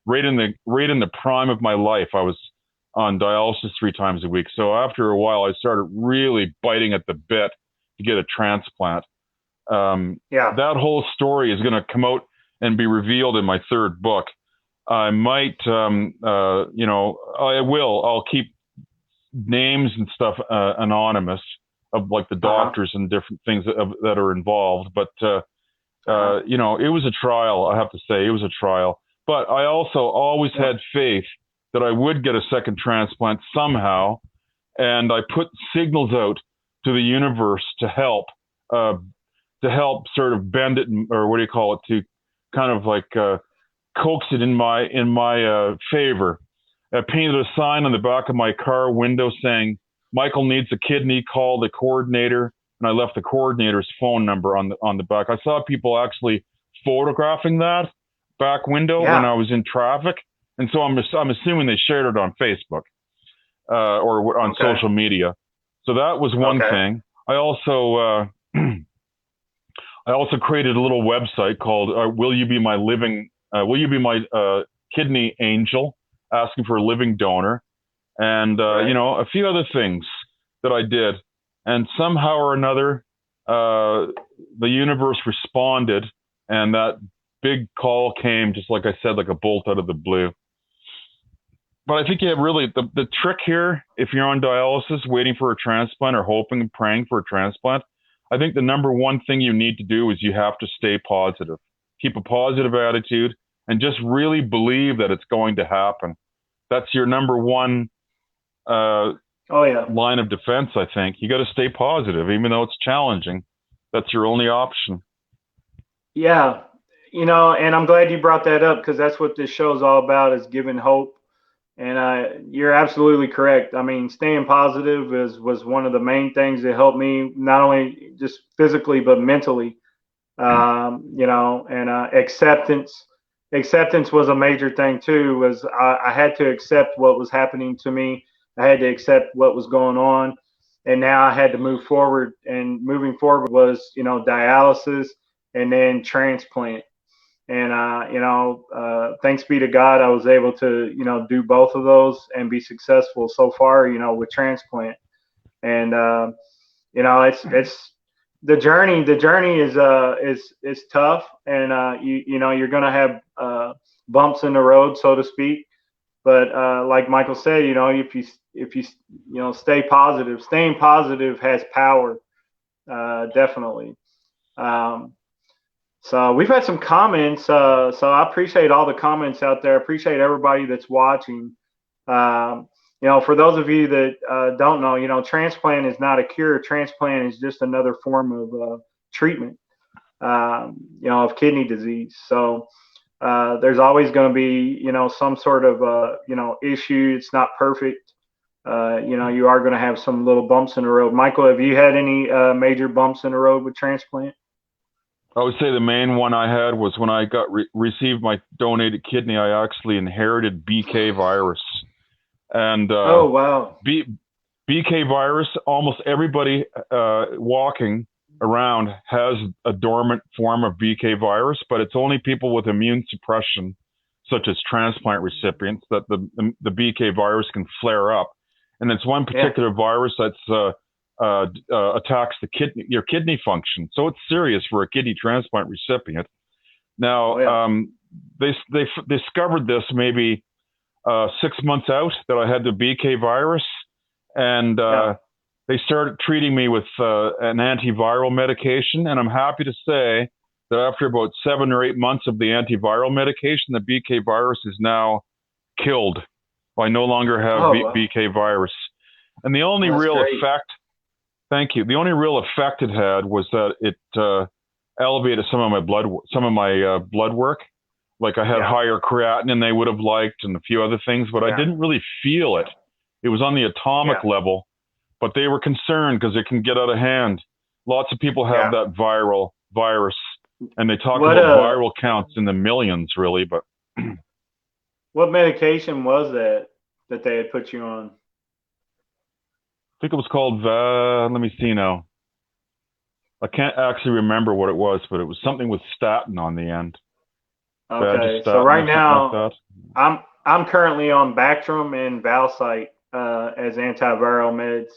Right in the prime of my life, I was on dialysis 3 times a week. So after a while, I started really biting at the bit to get a transplant. Yeah. That whole story is going to come out and be revealed in my third book. I might, I will. I'll keep names and stuff anonymous, of like the Uh-huh. doctors and different things that are involved. But Uh-huh. it was a trial. I have to say, it was a trial. But I also always Yeah. had faith that I would get a second transplant somehow, and I put signals out to the universe uh, to help sort of bend it, or what do you call it, to kind of like coax it in my favor. I painted a sign on the back of my car window saying, "Michael needs a kidney, call the coordinator." And I left the coordinator's phone number on the back. I saw people actually photographing that back window when Yeah. I was in traffic. And so I'm assuming they shared it on Facebook or on Okay. social media. So that was one Okay. thing. I also I also created a little website called Will You Be My Kidney Angel, asking for a living donor, and Right. a few other things that I did, and somehow or another, the universe responded, and that big call came, just like I said, like a bolt out of the blue. but I think you have really the trick here, if you're on dialysis waiting for a transplant or hoping and praying for a transplant, I think the number one thing you need to do is you have to stay positive. Keep a positive attitude and just really believe that it's going to happen. That's your number one line of defense, I think. You got to stay positive, even though it's challenging. That's your only option. Yeah. And I'm glad you brought that up, because that's what this show's all about, is giving hope. And you're absolutely correct. I mean, staying positive was one of the main things that helped me, not only just physically, but mentally. And acceptance. Acceptance was a major thing too. Was I had to accept what was happening to me. I had to accept what was going on, and now I had to move forward. And moving forward was, dialysis and then transplant. And thanks be to God, I was able to, do both of those and be successful so far, with transplant. And it's the journey. The journey is tough, and you're gonna have bumps in the road, so to speak. But like Michael said, if you stay positive, staying positive has power, definitely. Um, so we've had some comments. So I appreciate all the comments out there. I appreciate everybody that's watching. For those of you that don't know, transplant is not a cure. Transplant is just another form of treatment, of kidney disease. So there's always going to be, some sort of, issue. It's not perfect. You are going to have some little bumps in the road. Michael, have you had any major bumps in the road with transplant? I would say the main one I had was when I received my donated kidney. I actually inherited BK virus, and oh wow, BK virus. Almost everybody walking around has a dormant form of BK virus, but it's only people with immune suppression, such as transplant recipients, that the BK virus can flare up. And it's one particular virus that's attacks your kidney function. So it's serious for a kidney transplant recipient. Now, they discovered this maybe 6 months out that I had the BK virus, and they started treating me with an antiviral medication. And I'm happy to say that after about 7 or 8 months of the antiviral medication, the BK virus is now killed. I no longer have BK virus. And the only real effect, thank you. The only real effect it had was that it elevated some of my blood work. Like I had higher creatinine they would have liked, and a few other things, but I didn't really feel it. It was on the atomic level, but they were concerned because it can get out of hand. Lots of people have that viral virus, and they talk about viral counts in the millions, really. But what medication was that they had put you on? I think it was called, let me see now. I can't actually remember what it was, but it was something with statin on the end. Okay, so right now, like I'm currently on Bactrim and Valsite as antiviral meds.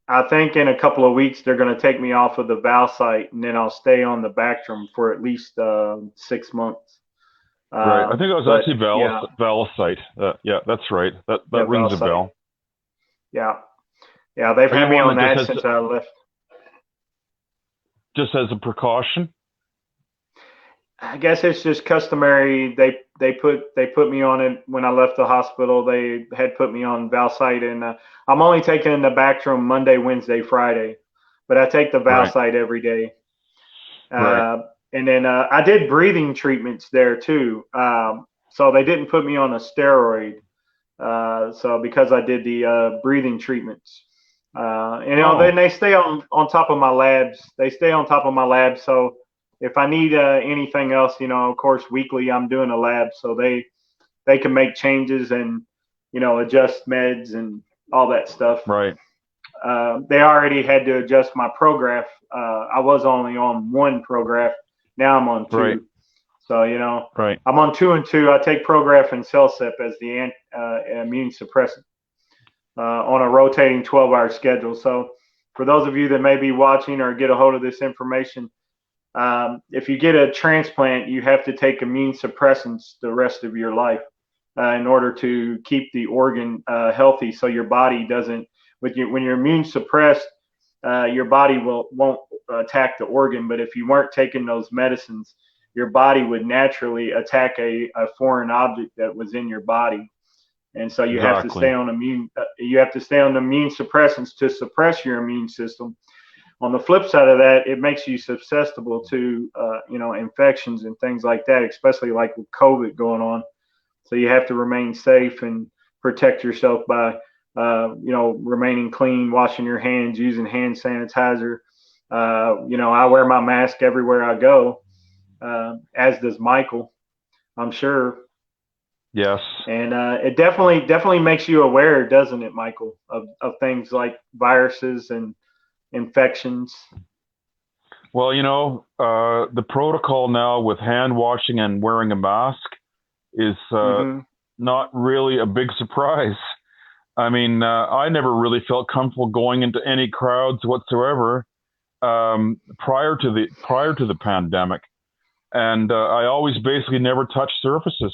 I think in a couple of weeks they're going to take me off of the Valsite, and then I'll stay on the Bactrim for at least 6 months. Right, I think it was actually Valsite. Yeah, that's right. That rings a bell. Yeah, they've had me on that since I left. Just as a precaution? I guess it's just customary. They put me on it when I left the hospital. They had put me on Valsite, and I'm only taking the Bactrim Monday, Wednesday, Friday, but I take the Valsite every day. And then I did breathing treatments there too. So they didn't put me on a steroid. So because I did the breathing treatments, then they stay on top of my labs. They stay on top of my labs. So if I need anything else, of course, weekly I'm doing a lab, so they can make changes and adjust meds and all that stuff. Right. They already had to adjust my Prograf. I was only on one Prograf. Now I'm on two. Right. So, I'm on 2 and 2. I take Prograf and Celsep as the immune suppressant on a rotating 12-hour schedule. So for those of you that may be watching or get a hold of this information, if you get a transplant, you have to take immune suppressants the rest of your life. in order to keep the organ healthy, so your body doesn't. When you're immune suppressed, your body won't attack the organ. But if you weren't taking those medicines, your body would naturally attack a foreign object that was in your body. And so you have to Exactly. stay on you have to stay on immune suppressants to suppress your immune system. On the flip side of that, it makes you susceptible to infections and things like that, especially like with COVID going on. So you have to remain safe and protect yourself by remaining clean, washing your hands, using hand sanitizer. I wear my mask everywhere I go, as does Michael, I'm sure. Yes. And it definitely makes you aware, doesn't it, Michael, of things like viruses and infections. Well, the protocol now with hand washing and wearing a mask is Mm-hmm. not really a big surprise. I mean, I never really felt comfortable going into any crowds whatsoever prior to the pandemic, and I always basically never touch surfaces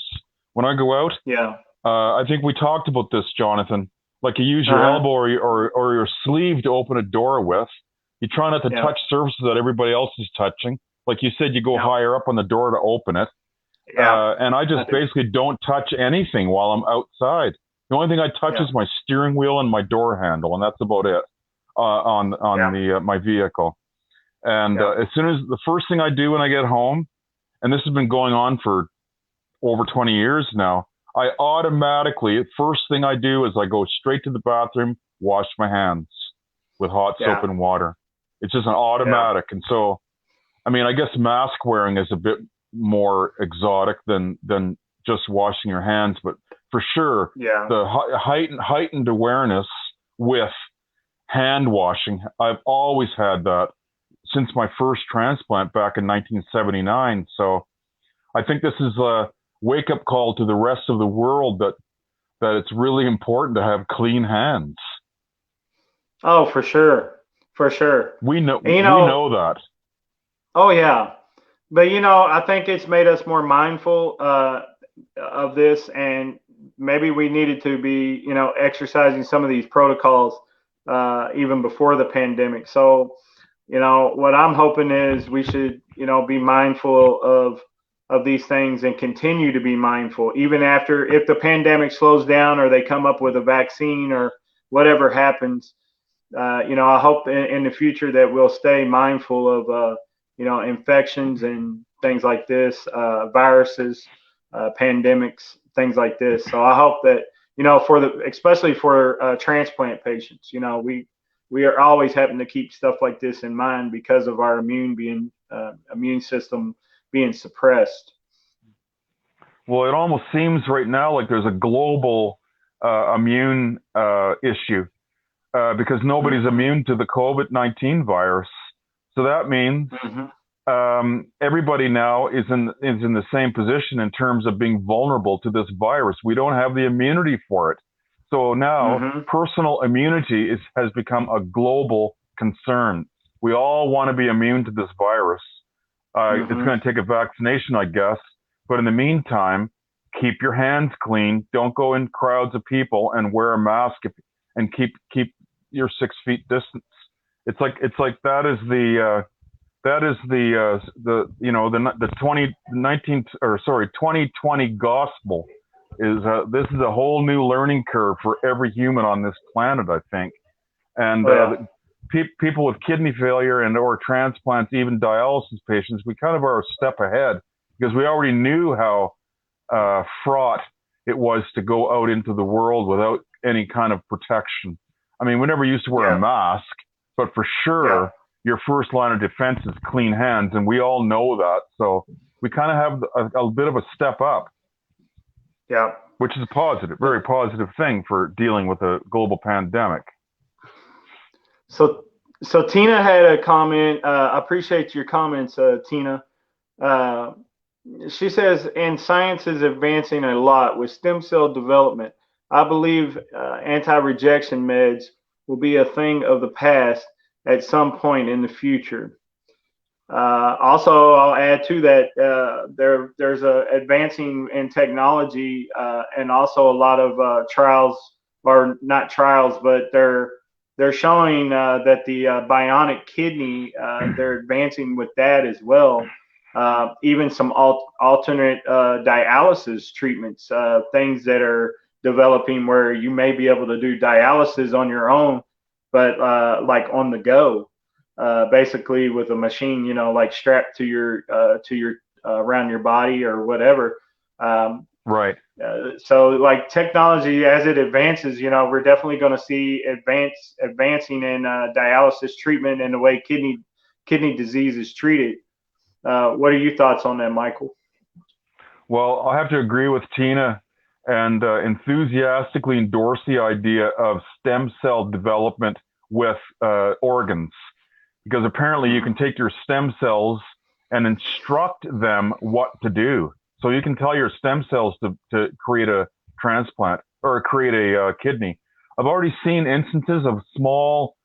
when I go out. Yeah. I think we talked about this, Jonathan. Like you use your Uh-huh. elbow or your sleeve to open a door with. You try not to Yeah. touch surfaces that everybody else is touching. Like you said, you go Yeah. higher up on the door to open it. Yeah. And I just basically don't touch anything while I'm outside. The only thing I touch Yeah. is my steering wheel and my door handle, and that's about it on Yeah. the my vehicle. And Yeah. as soon as the first thing I do when I get home, and this has been going on for over 20 years now, I automatically, first thing I do is I go straight to the bathroom, wash my hands with hot soap Yeah. and water. It's just an Yeah. automatic. And so, I mean, I guess mask wearing is a bit more exotic than just washing your hands, but for sure, Yeah. the heightened awareness with hand washing, I've always had that since my first transplant back in 1979. So I think this is a wake up call to the rest of the world that it's really important to have clean hands. Oh, for sure. For sure. And, We know that. oh yeah. But I think it's made us more mindful of this, and maybe we needed to be, exercising some of these protocols even before the pandemic. So, what I'm hoping is we should, be mindful of these things and continue to be mindful even after, if the pandemic slows down or they come up with a vaccine or whatever happens. I hope in the future that we'll stay mindful of, infections and things like this, viruses, pandemics, things like this. So I hope that, especially for transplant patients, we are always having to keep stuff like this in mind because of our immune system being suppressed. Well, it almost seems right now like there's a global immune issue because nobody's Mm-hmm. immune to the COVID-19 virus. So that means Mm-hmm. everybody now is in the same position in terms of being vulnerable to this virus. We don't have the immunity for it. So now Mm-hmm. personal immunity has become a global concern. We all want to be immune to this virus. It's Mm-hmm. going to take a vaccination, I guess. But in the meantime, keep your hands clean. Don't go in crowds of people and wear a mask and keep your 6 feet distance. It's like that is the 2020 gospel is this is a whole new learning curve for every human on this planet, I think. And Oh yeah. people with kidney failure and or transplants, even dialysis patients, we kind of are a step ahead because we already knew how fraught it was to go out into the world without any kind of protection. I mean, we never used to wear a Yeah. mask, but for Yeah. sure, your first line of defense is clean hands, and we all know that. So we kind of have a bit of a step up, Yeah. which is a positive, very positive thing for dealing with a global pandemic. So, so Tina had a comment. I appreciate your comments, Tina. Uh, she says, and science is advancing a lot with stem cell development. I believe anti-rejection meds will be a thing of the past at some point in the future. Also, I'll add to that there's a advancing in technology and also a lot of trials, or not trials, but they're showing that the bionic kidney they're advancing with that as well. Even some alternate dialysis treatments, things that are developing where you may be able to do dialysis on your own, but like on the go, basically with a machine, like strapped to your around your body or whatever. Um, Right. so like technology as it advances, we're definitely going to see advancing in dialysis treatment and the way kidney disease is treated. What are your thoughts on that, Michael? Well, I have to agree with Tina and enthusiastically endorse the idea of stem cell development with organs, because apparently you can take your stem cells and instruct them what to do. So you can tell your stem cells to create a transplant or create a kidney. I've already seen instances of small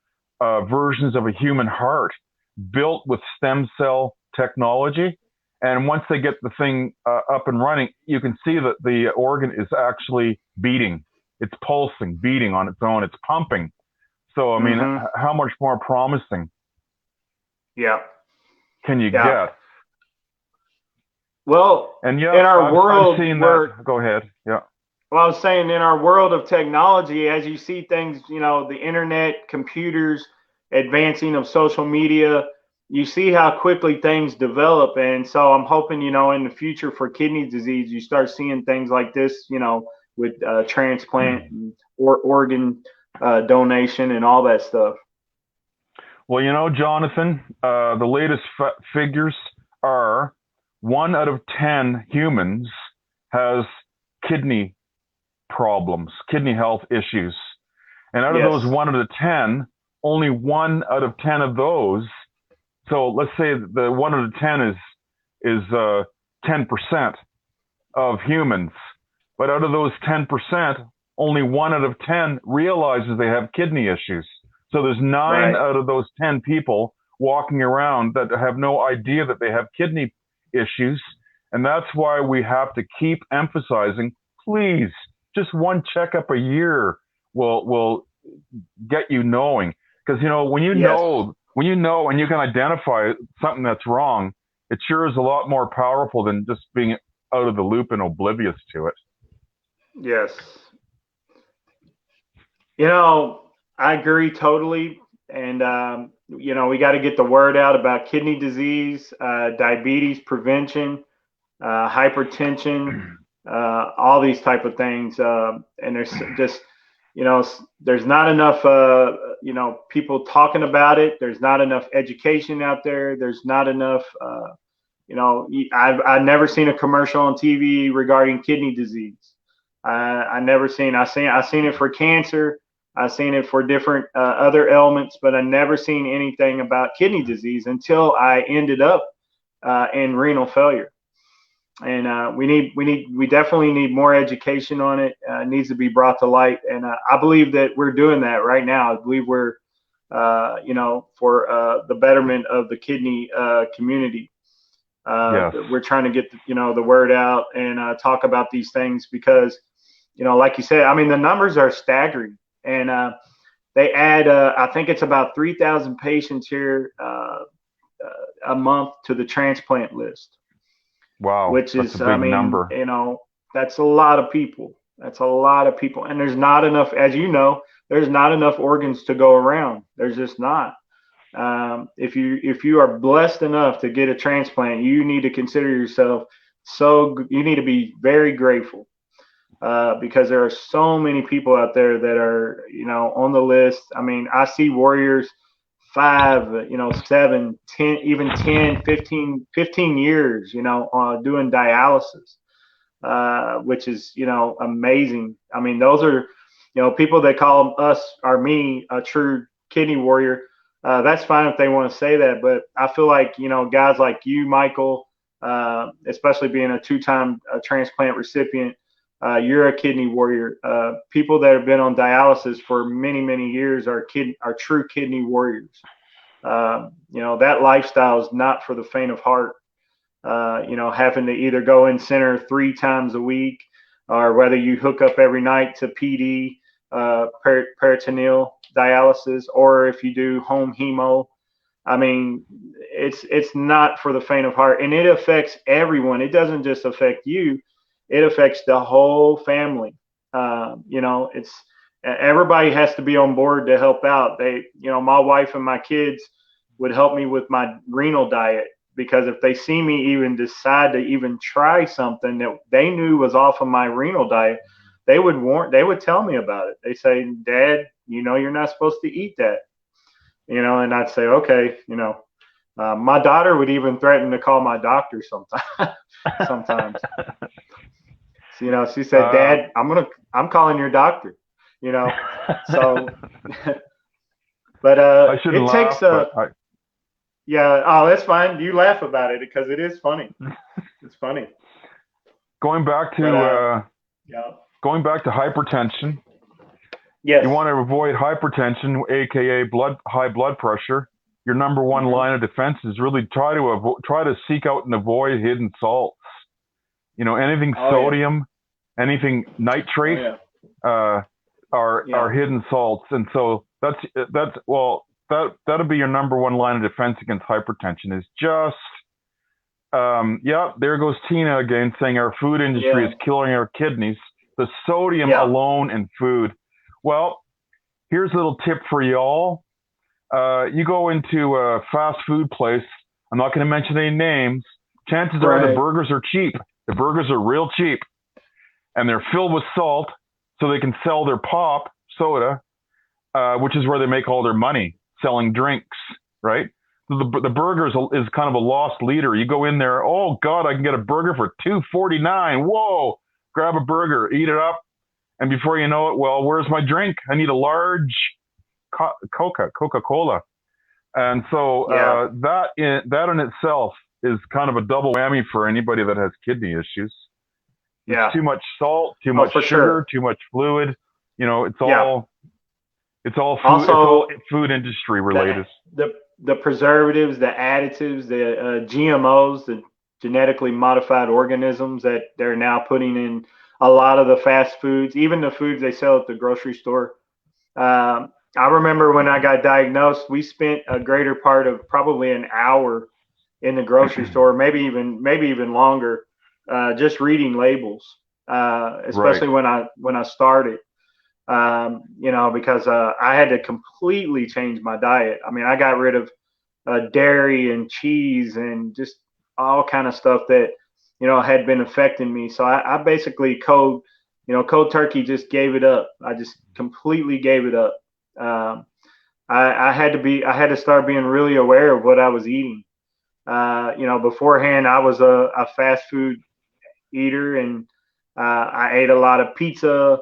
versions of a human heart built with stem cell technology. And once they get the thing up and running, you can see that the organ is actually beating. It's pulsing, beating on its own. It's pumping. So, I mean, Mm-hmm. how much more promising Yeah. can you Yeah. get? Well, And in yeah, our I've world, seen that. Go ahead. Yeah. well, I was saying in our world of technology, as you see things, the internet, computers, advancing of social media, you see how quickly things develop. And so I'm hoping, in the future for kidney disease, you start seeing things like this, with transplant or organ donation and all that stuff. Well, Jonathan, the latest figures are 1 out of 10 humans has kidney problems, kidney health issues. And out of Yes. those 1 out of 10, only 1 out of 10 of those. So let's say the 1 out of 10 is 10% of humans. But out of those 10%, only 1 out of 10 realizes they have kidney issues. So there's nine Right. out of those 10 people walking around that have no idea that they have kidney issues. And that's why we have to keep emphasizing, please, just one checkup a year will get you knowing. Because when you Yes. know and you can identify something that's wrong, it sure is a lot more powerful than just being out of the loop and oblivious to it. Yes. I agree totally. And, we got to get the word out about kidney disease, diabetes prevention, hypertension, all these type of things. And there's just, there's not enough, people talking about it. There's not enough education out there. There's not enough, I've never seen a commercial on TV regarding kidney disease. I seen it for cancer. I've seen it for different other ailments, but I never seen anything about kidney disease until I ended up in renal failure. And we definitely need more education on it. It needs to be brought to light, and I believe that we're doing that right now. I believe we're, for the betterment of the kidney community. Yes. We're trying to get the word out and talk about these things because, like you said, I mean the numbers are staggering, and they add I think it's about 3,000 patients here a month to the transplant list. Wow, Which that's a is, I big mean, number. that's a lot of people. That's a lot of people, and there's not enough, as you know, there's not enough organs to go around. There's just not. If you are blessed enough to get a transplant, you need to consider yourself you need to be very grateful because there are so many people out there that are on the list. I mean, I see warriors 5, 7, 10, even 10, 15 years, doing dialysis, which is, amazing. I mean, those are, people that call us or me a true kidney warrior. That's fine if they want to say that, but I feel like, guys like you, Michael, especially being a 2-time transplant recipient, you're a kidney warrior. People that have been on dialysis for many, many years are true kidney warriors. That lifestyle is not for the faint of heart. Having to either go in center 3 times a week, or whether you hook up every night to PD, peritoneal dialysis, or if you do home hemo. I mean, it's not for the faint of heart, and it affects everyone. It doesn't just affect you; it affects the whole family. It's everybody has to be on board to help out. My wife and my kids would help me with my renal diet, because if they see me even decide to even try something that they knew was off of my renal diet, they would tell me about it. They say, "Dad, you're not supposed to eat that." And I'd say, okay. My daughter would even threaten to call my doctor sometimes. She said, "Dad, I'm calling your doctor." So, but I shouldn't it laugh, takes but yeah. Oh, that's fine. You laugh about it because it is funny. It's funny. going back to Yeah. going back to hypertension. Yes. You want to avoid hypertension, aka high blood pressure. Your number one line of defense is really try to seek out and avoid hidden salts. Anything sodium, anything nitrate, are hidden salts, and so that'll be your number one line of defense against hypertension. Is just there goes Tina again saying our food industry is killing our kidneys. The sodium alone in food. Well, here's a little tip for y'all. You go into a fast food place. I'm not going to mention any names. Chances are the burgers are cheap. The burgers are real cheap. And they're filled with salt so they can sell their pop soda, which is where they make all their money, selling drinks, right? The burger is kind of a lost leader. You go in there, oh, God, I can get a burger for $2.49. Whoa, grab a burger, eat it up. And before you know it, well, where's my drink? I need a large Coca-Cola. And so that in itself is kind of a double whammy for anybody that has kidney issues. It's too much salt, too much sugar, too much fluid. It's all food, also, it's all food industry related. The preservatives, the additives, the GMOs, the genetically modified organisms that they're now putting in a lot of the fast foods, even the foods they sell at the grocery store. I remember when I got diagnosed, we spent a greater part of probably an hour in the grocery store, maybe even longer, just reading labels, especially when I started. Because I had to completely change my diet. I mean, I got rid of dairy and cheese and just all kind of stuff that had been affecting me. So I basically cold turkey just gave it up. I just completely gave it up. I had to start being really aware of what I was eating. Beforehand I was a fast food eater, and I ate a lot of pizza,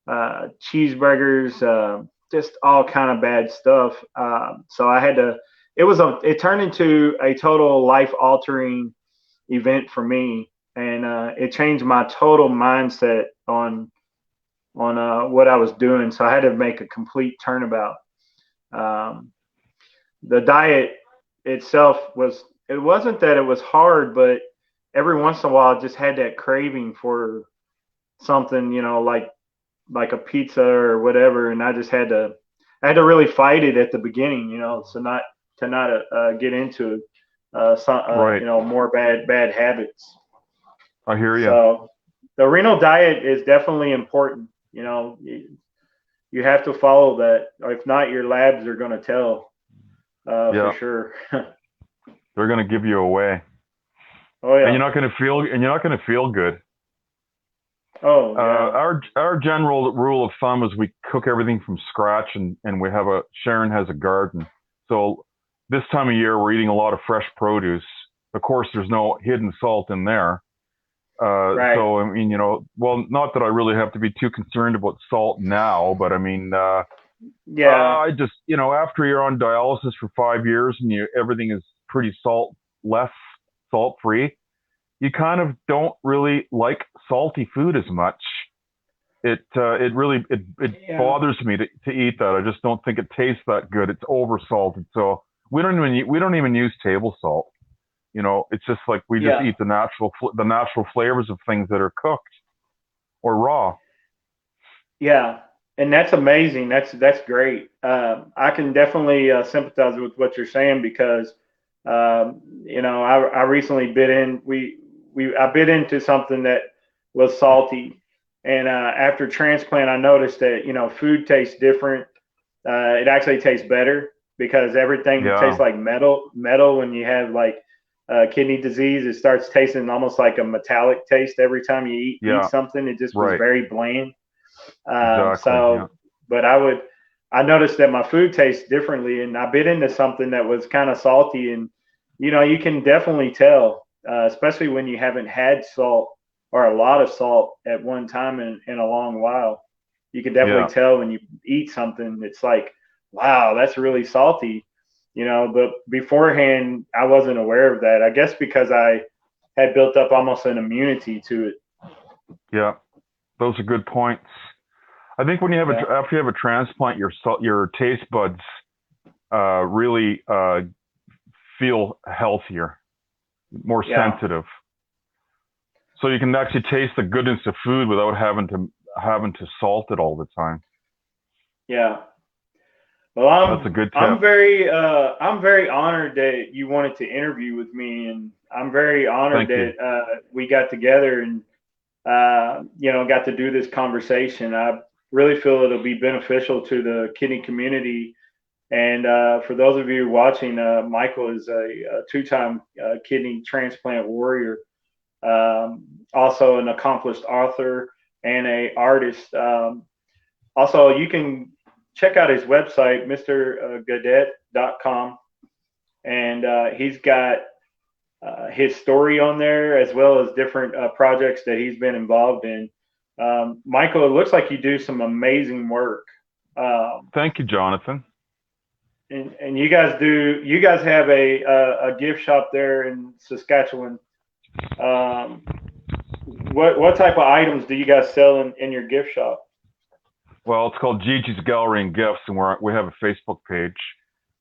cheeseburgers, just all kind of bad stuff. So I had to. It turned into a total life altering event for me, and it changed my total mindset on what I was doing. So I had to make a complete turnabout. The diet itself it wasn't that it was hard, but every once in a while I just had that craving for something, like a pizza or whatever, and I had to really fight it at the beginning, so not get into more bad habits. I hear you. So the renal diet is definitely important. You have to follow that, or if not, your labs are going to tell for sure. They're going to give you away. Oh yeah. And you're not going to feel good. Oh yeah. Our general rule of thumb is we cook everything from scratch, and Sharon has a garden. So this time of year we're eating a lot of fresh produce. Of course, there's no hidden salt in there. Right. So, I mean, not that I really have to be too concerned about salt now, but I mean, I just, after you're on dialysis for 5 years and everything is pretty salt free, you kind of don't really like salty food as much. It really bothers me to eat that. I just don't think it tastes that good. It's over salted. So we don't even use table salt. You know, it's just like we just Yeah. eat the natural flavors of things that are cooked or raw. Yeah, and that's amazing. That's great. I can definitely sympathize with what you're saying because I recently bit in we I bit into something that was salty, and after transplant, I noticed that food tastes different. It actually tastes better because everything tastes Yeah, like metal when you have like kidney disease. It starts tasting almost like a metallic taste every time you eat yeah, something. It just was right, very bland. exactly. Yeah, But I noticed that my food tastes differently, and I bit into something that was kind of salty, and you can definitely tell, especially when you haven't had salt or a lot of salt at one time in a long while. You can definitely yeah. tell when you eat something. It's like, wow, that's really salty, But beforehand, I wasn't aware of that. I guess because I had built up almost an immunity to it. Yeah. Those are good points. I think when you have Yeah, after you have a transplant, your taste buds really feel healthier, more yeah, sensitive, so you can actually taste the goodness of food without having to salt it all the time. yeah. Well, That's a good I'm tip. very honored that you wanted to interview with me, and I'm very honored Thank you. that we got together and got to do this conversation. I really feel it'll be beneficial to the kidney community. And for those of you watching, Michael is a two-time kidney transplant warrior, also an accomplished author and a artist. Also, you can check out his website, mrguadet.com, and he's got his story on there as well as different projects that he's been involved in. Michael, it looks like you do some amazing work. Um, Thank you, Jonathan. and you guys have a gift shop there in Saskatchewan. Um, what type of items do you guys sell in your gift shop? Well, it's called Gigi's Gallery and Gifts, and we have a Facebook page.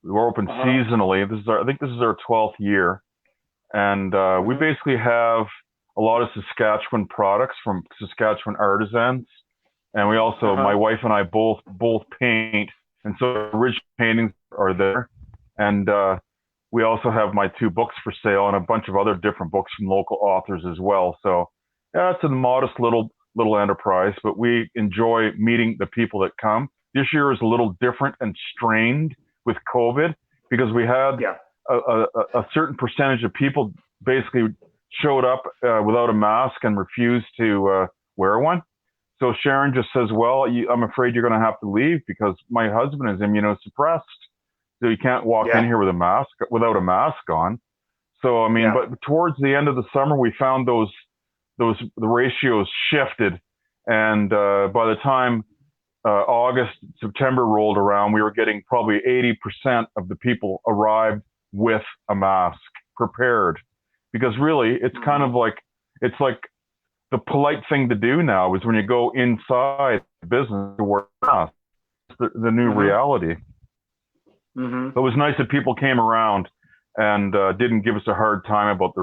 We're open Uh-huh. seasonally. I think this is our 12th year, and we Hmm. basically have a lot of Saskatchewan products from Saskatchewan artisans, and we also, my Uh-huh. wife and I both paint, and so original paintings are there, and we also have my two books for sale and a bunch of other different books from local authors as well. So yeah, it's a modest little enterprise, but we enjoy meeting the people that come. This year is a little different and strained with COVID because we had Yeah. a certain percentage of people basically showed up without a mask and refused to wear one. So Sharon just says, "Well, I'm afraid you're going to have to leave because my husband is immunosuppressed, so you can't walk in Yeah. here without a mask on." So I mean, Yeah. but towards the end of the summer, we found the ratios shifted, and by the time August, September rolled around, we were getting probably 80% of the people arrived with a mask, prepared, because really, Hmm. it's like the polite thing to do now is when you go inside the business to wear a mask. It's the new Hmm. reality. Hmm. So it was nice that people came around and didn't give us a hard time about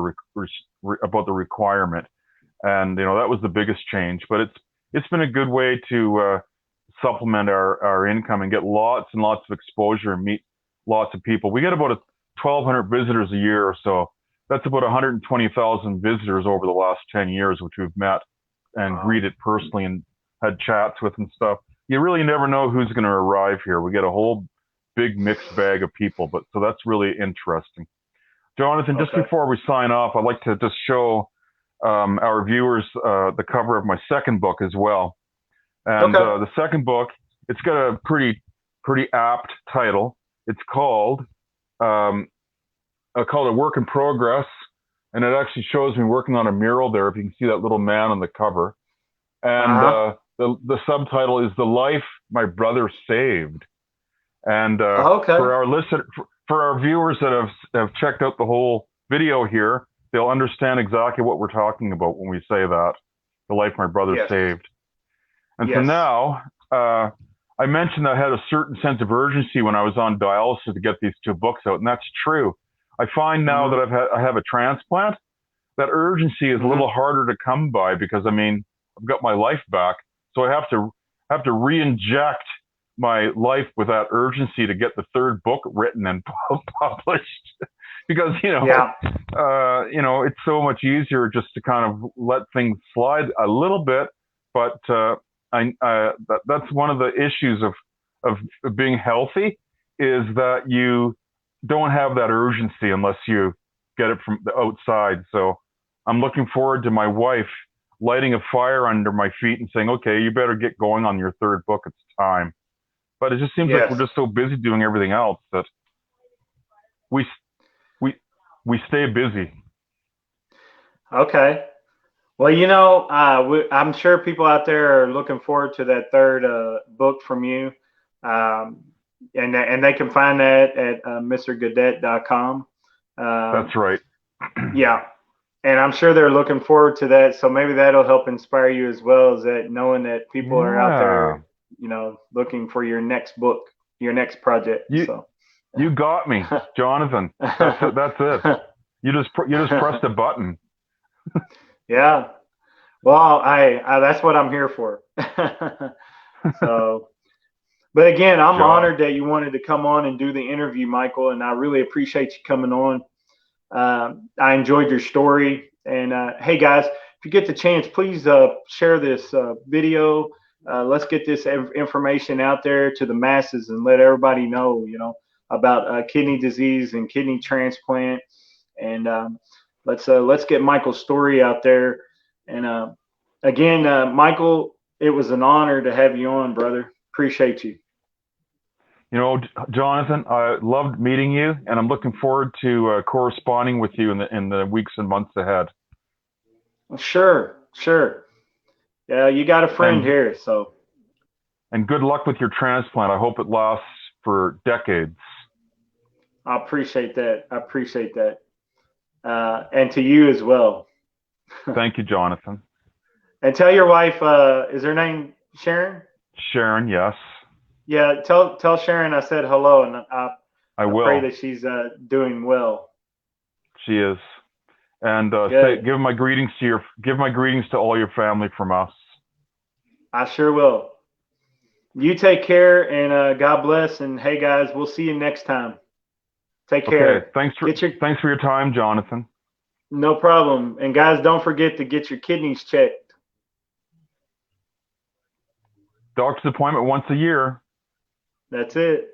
about the requirement, and that was the biggest change. But it's been a good way to supplement our income and get lots and lots of exposure and meet lots of people. We get about 1,200 visitors a year or so. That's about 120,000 visitors over the last 10 years, which we've met and Wow. greeted personally and had chats with and stuff. You really never know who's going to arrive here. We get a whole big mixed bag of people, but so that's really interesting. Jonathan, just Okay. before we sign off, I'd like to just show our viewers the cover of my second book as well. And Okay. the second book, it's got a pretty apt title. It's um, called A Work in Progress, and it actually shows me working on a mural there. If you can see that little man on the cover, and Uh-huh. the subtitle is The Life My Brother Saved. And Okay. for our viewers that have checked out the whole video here, they'll understand exactly what we're talking about when we say that, the life my brother Yes. saved. And so Yes. now, I mentioned I had a certain sense of urgency when I was on dialysis to get these 2 books out, and that's true. I find now Mm-hmm. that I have a transplant, that urgency is a Mm-hmm. little harder to come by because I mean I've got my life back, so I have to re-inject my life with that urgency to get the 3rd book written and published because Yeah. it's so much easier just to kind of let things slide a little bit, but that's one of the issues of being healthy is that you don't have that urgency unless you get it from the outside. So I'm looking forward to my wife lighting a fire under my feet and saying, "Okay, you better get going on your 3rd book. It's time." But it just seems like we're Yes. just so busy doing everything else that we we we stay busy. Okay. Well, I'm sure people out there are looking forward to that 3rd book from you, um, and they can find that at mrguadet.com. That's Um, right. yeah, and I'm sure they're looking forward to that. So maybe that'll help inspire you as well, as that knowing that people are out Yeah. there, looking for your next book, your next project. You So. you got me, Jonathan. That's it. That's it. You just pressed a button. Yeah. Well, I that's what I'm here for. So, but again, I'm Job. honored that you wanted to come on and do the interview, Michael, and I really appreciate you coming on. I enjoyed your story, and hey, guys, if you get the chance, please share this video. Let's get this information out there to the masses and let everybody know, about kidney disease and kidney transplant, and let's get Michael's story out there. And again, Michael, it was an honor to have you on, brother. Appreciate you. Jonathan, I loved meeting you, and I'm looking forward to corresponding with you in the weeks and months ahead. Sure, sure. Yeah, you got a friend And here, so and good luck with your transplant. I hope it lasts for decades. I appreciate that. I appreciate that. And to you as well. Thank you, Jonathan. And tell your wife, is her name Sharon? Sharon, yes, Yeah, tell Sharon I said hello, and I I pray will. that she's doing well. She is. And Good. give my greetings to all your family from us. I sure will. You take care, and God bless. And hey, guys, we'll see you next time. Take Okay, care. Get your thanks for your time, Jonathan. No problem. And guys, don't forget to get your kidneys checked. Doctor's appointment once a year. That's it.